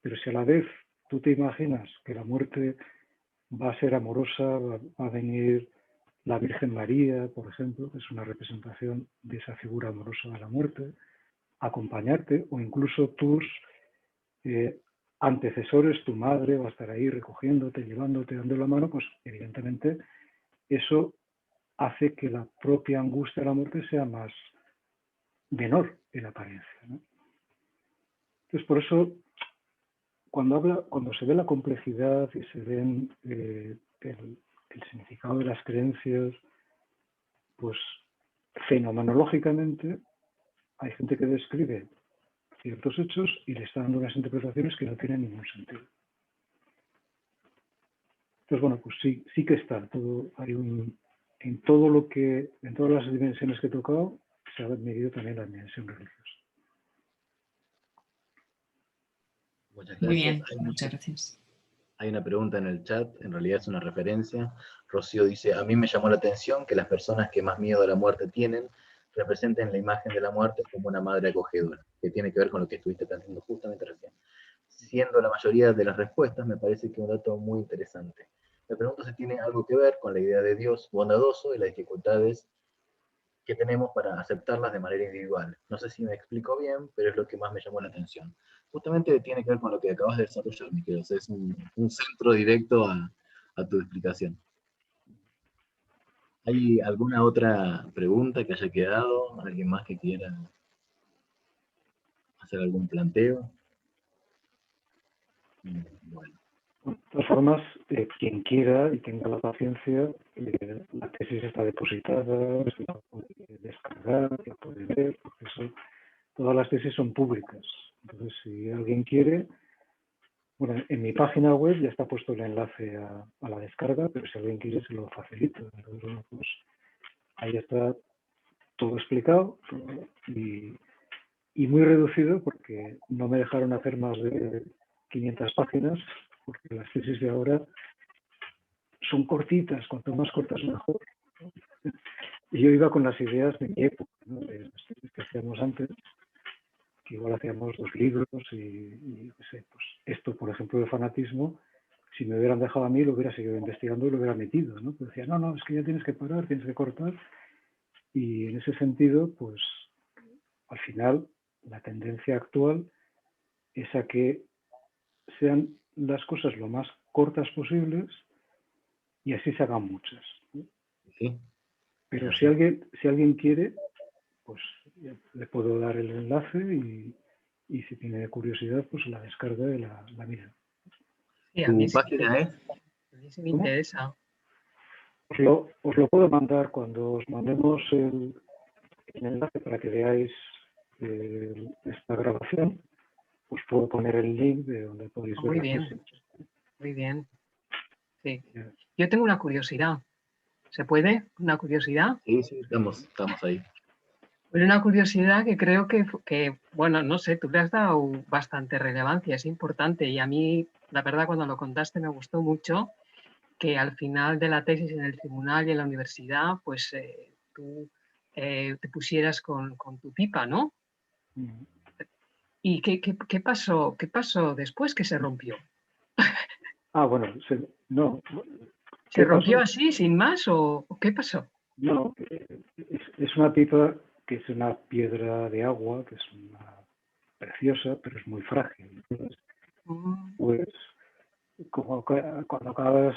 Pero si a la vez tú te imaginas que la muerte va a ser amorosa, va a venir la Virgen María, por ejemplo, que es una representación de esa figura amorosa de la muerte, acompañarte, o incluso tus antecesores, tu madre va a estar ahí recogiéndote, llevándote, dando la mano, pues evidentemente eso hace que la propia angustia de la muerte sea más menor en apariencia, ¿no? Entonces, por eso, cuando se ve la complejidad y se ven el significado de las creencias, pues fenomenológicamente hay gente que describe ciertos hechos y le está dando unas interpretaciones que no tienen ningún sentido. Entonces, bueno, pues sí que está todo, en todas las dimensiones que he tocado, se ha medido también la dimensión religiosa. Muchas Muy gracias. bien, muchas gracias. Hay una pregunta en el chat, en realidad es una referencia. Rocío dice, a mí me llamó la atención que las personas que más miedo a la muerte tienen representen la imagen de la muerte como una madre acogedora, que tiene que ver con lo que estuviste planteando justamente recién. Siendo la mayoría de las respuestas, me parece que un dato muy interesante. Me pregunto si tiene algo que ver con la idea de Dios bondadoso y las dificultades que tenemos para aceptarlas de manera individual. No sé si me explico bien, pero es lo que más me llamó la atención. Justamente tiene que ver con lo que acabas de desarrollar, Miquel. O sea, es un centro directo a tu explicación. ¿Hay alguna otra pregunta que haya quedado? ¿Alguien más que quiera hacer algún planteo? Bueno. De todas formas, quien quiera y tenga la paciencia, la tesis está depositada, se la puede descargar, la puede ver, porque todas las tesis son públicas. Entonces, si alguien quiere, bueno, en mi página web ya está puesto el enlace a la descarga, pero si alguien quiere se lo facilito. Entonces, bueno, pues ahí está todo explicado y muy reducido porque no me dejaron hacer más de 500 páginas, porque las tesis de ahora son cortitas, cuanto más cortas mejor. Y yo iba con las ideas de mi época, ¿no? De las tesis que hacíamos antes, que igual hacíamos 2 libros y no sé, pues esto, por ejemplo, de fanatismo, si me hubieran dejado a mí, lo hubiera seguido investigando y lo hubiera metido, ¿no? Pero decía, no, es que ya tienes que parar, tienes que cortar. Y en ese sentido, pues al final, la tendencia actual es a que sean las cosas lo más cortas posibles y así se hagan muchas, ¿no? ¿Sí? Pero si alguien quiere, pues le puedo dar el enlace y si tiene curiosidad, pues la descarga y la mira. Sí, a mí ¿Tu página es? A mí sí me interesa. Os lo puedo mandar cuando os mandemos el enlace para que veáis esta grabación. Os puedo poner el link de donde podéis ver. Muy bien, muy bien. Sí. Yo tengo una curiosidad. ¿Se puede? ¿Una curiosidad? Sí, estamos ahí. Bueno, una curiosidad que creo que, bueno, no sé, tú le has dado bastante relevancia, es importante. Y a mí, la verdad, cuando lo contaste me gustó mucho que al final de la tesis en el tribunal y en la universidad, pues tú te pusieras con tu pipa, ¿no? ¿Y qué pasó? ¿Qué pasó después que se rompió? Bueno, no. ¿Se rompió así, sin más, o qué pasó? No, es una pipa que es una piedra de agua, que es preciosa, pero es muy frágil. Entonces, pues, como cuando acabas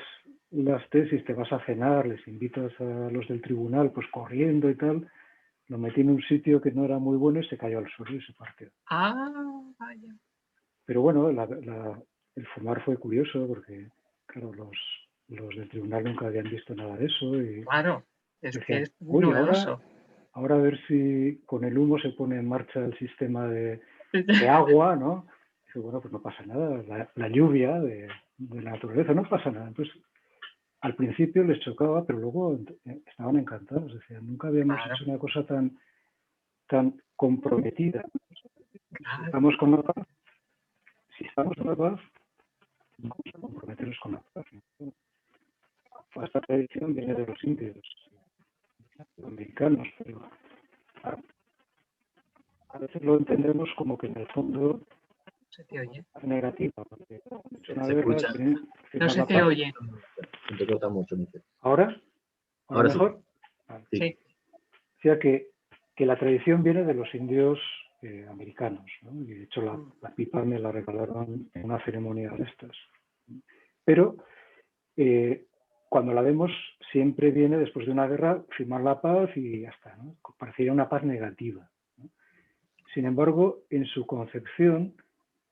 las tesis, te vas a cenar, les invitas a los del tribunal, pues corriendo y tal, lo metí en un sitio que no era muy bueno y se cayó al suelo y se partió. Vaya. Pero bueno, el fumar fue curioso porque, claro, los del tribunal nunca habían visto nada de eso. Y claro, es decían, que es muy novedoso. Ahora a ver si con el humo se pone en marcha el sistema de agua, ¿no? Y dice, bueno, pues no pasa nada, la lluvia de la naturaleza, no pasa nada. Entonces, al principio les chocaba, pero luego estaban encantados. Decían, nunca habíamos hecho una cosa tan comprometida. Si estamos con la paz, vamos a comprometernos con la paz. Esta tradición viene de los indios, americanos, pero a veces lo entendemos como que en el fondo Se te oye. es negativa. Porque es una Se guerra, escucha. tienen que No firmar se la te paz. oye. Se te corta mucho, Miquel. ¿Ahora? Ahora sí. mejor? Vale. Sí. Sí. O sea que la tradición viene de los indios americanos, ¿no? Y de hecho la pipa me la regalaron en una ceremonia de estas. Pero cuando la vemos siempre viene después de una guerra firmar la paz y ya está, ¿no? Parecería una paz negativa, ¿no? Sin embargo, en su concepción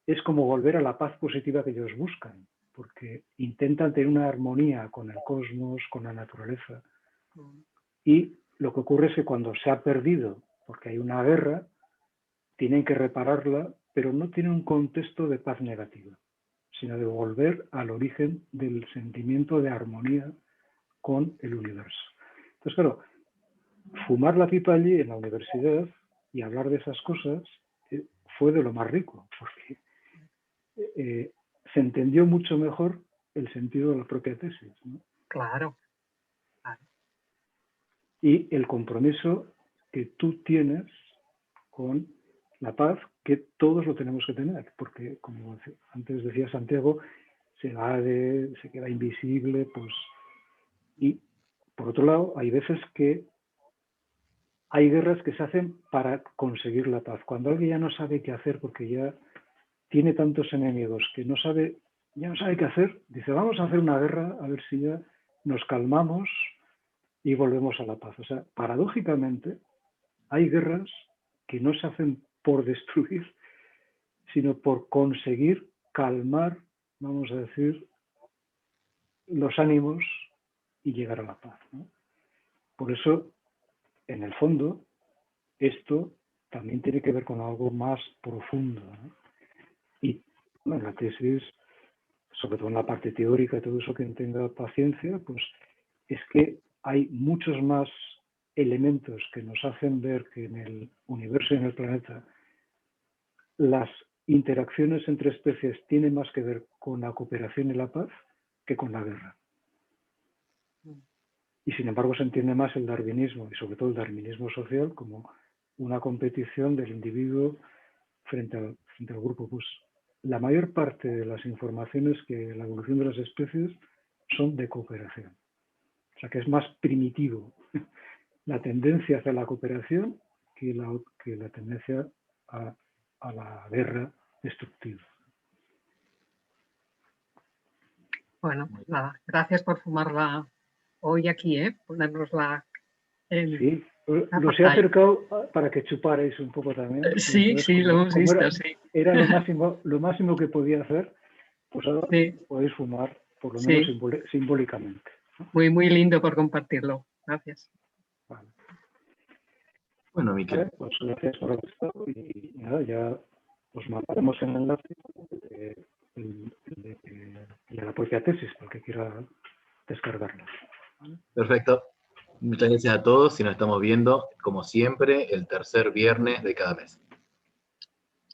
es como volver a la paz positiva que ellos buscan, porque intentan tener una armonía con el cosmos, con la naturaleza. Y lo que ocurre es que cuando se ha perdido, porque hay una guerra, tienen que repararla, pero no tiene un contexto de paz negativa, sino de volver al origen del sentimiento de armonía con el universo. Entonces, claro, fumar la pipa allí en la universidad y hablar de esas cosas fue de lo más rico, porque se entendió mucho mejor el sentido de la propia tesis, ¿no? Claro. Y el compromiso que tú tienes con la paz, que todos lo tenemos que tener, porque como antes decía Santiago, se queda invisible, pues. Y por otro lado, hay veces que hay guerras que se hacen para conseguir la paz. Cuando alguien ya no sabe qué hacer porque ya tiene tantos enemigos que ya no sabe qué hacer, dice, vamos a hacer una guerra a ver si ya nos calmamos y volvemos a la paz. O sea, paradójicamente, hay guerras que no se hacen por destruir, sino por conseguir calmar, vamos a decir, los ánimos y llegar a la paz, ¿no? Por eso, en el fondo, esto también tiene que ver con algo más profundo, ¿no? Y bueno, la tesis, sobre todo en la parte teórica y todo eso, quien tenga paciencia, pues es que hay muchos más elementos que nos hacen ver que en el universo y en el planeta las interacciones entre especies tienen más que ver con la cooperación y la paz que con la guerra. Y sin embargo se entiende más el darwinismo y sobre todo el darwinismo social como una competición del individuo frente al grupo. Pues la mayor parte de las informaciones que la evolución de las especies son de cooperación. O sea que es más primitivo la tendencia hacia la cooperación que la tendencia a la guerra destructiva. Bueno, nada, gracias por fumarla hoy aquí, ponernosla en Sí, la los he pantalla. acercado para que chuparais un poco también. Sí, Entonces, sí, lo hemos visto, sí. Era lo máximo que podía hacer, pues ahora Sí. podéis fumar, por lo Sí. menos simbólicamente. Muy, muy lindo por compartirlo. Gracias. Vale. Bueno, Miquel. Vale, pues gracias por haber estado y nada, ya os mandaremos el enlace y a la propia tesis, para que quiera descargarla. ¿Vale? Perfecto. Muchas gracias a todos y nos estamos viendo, como siempre, el tercer viernes de cada mes.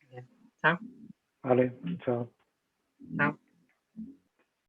Bien. Chao. Vale, chao. Chao.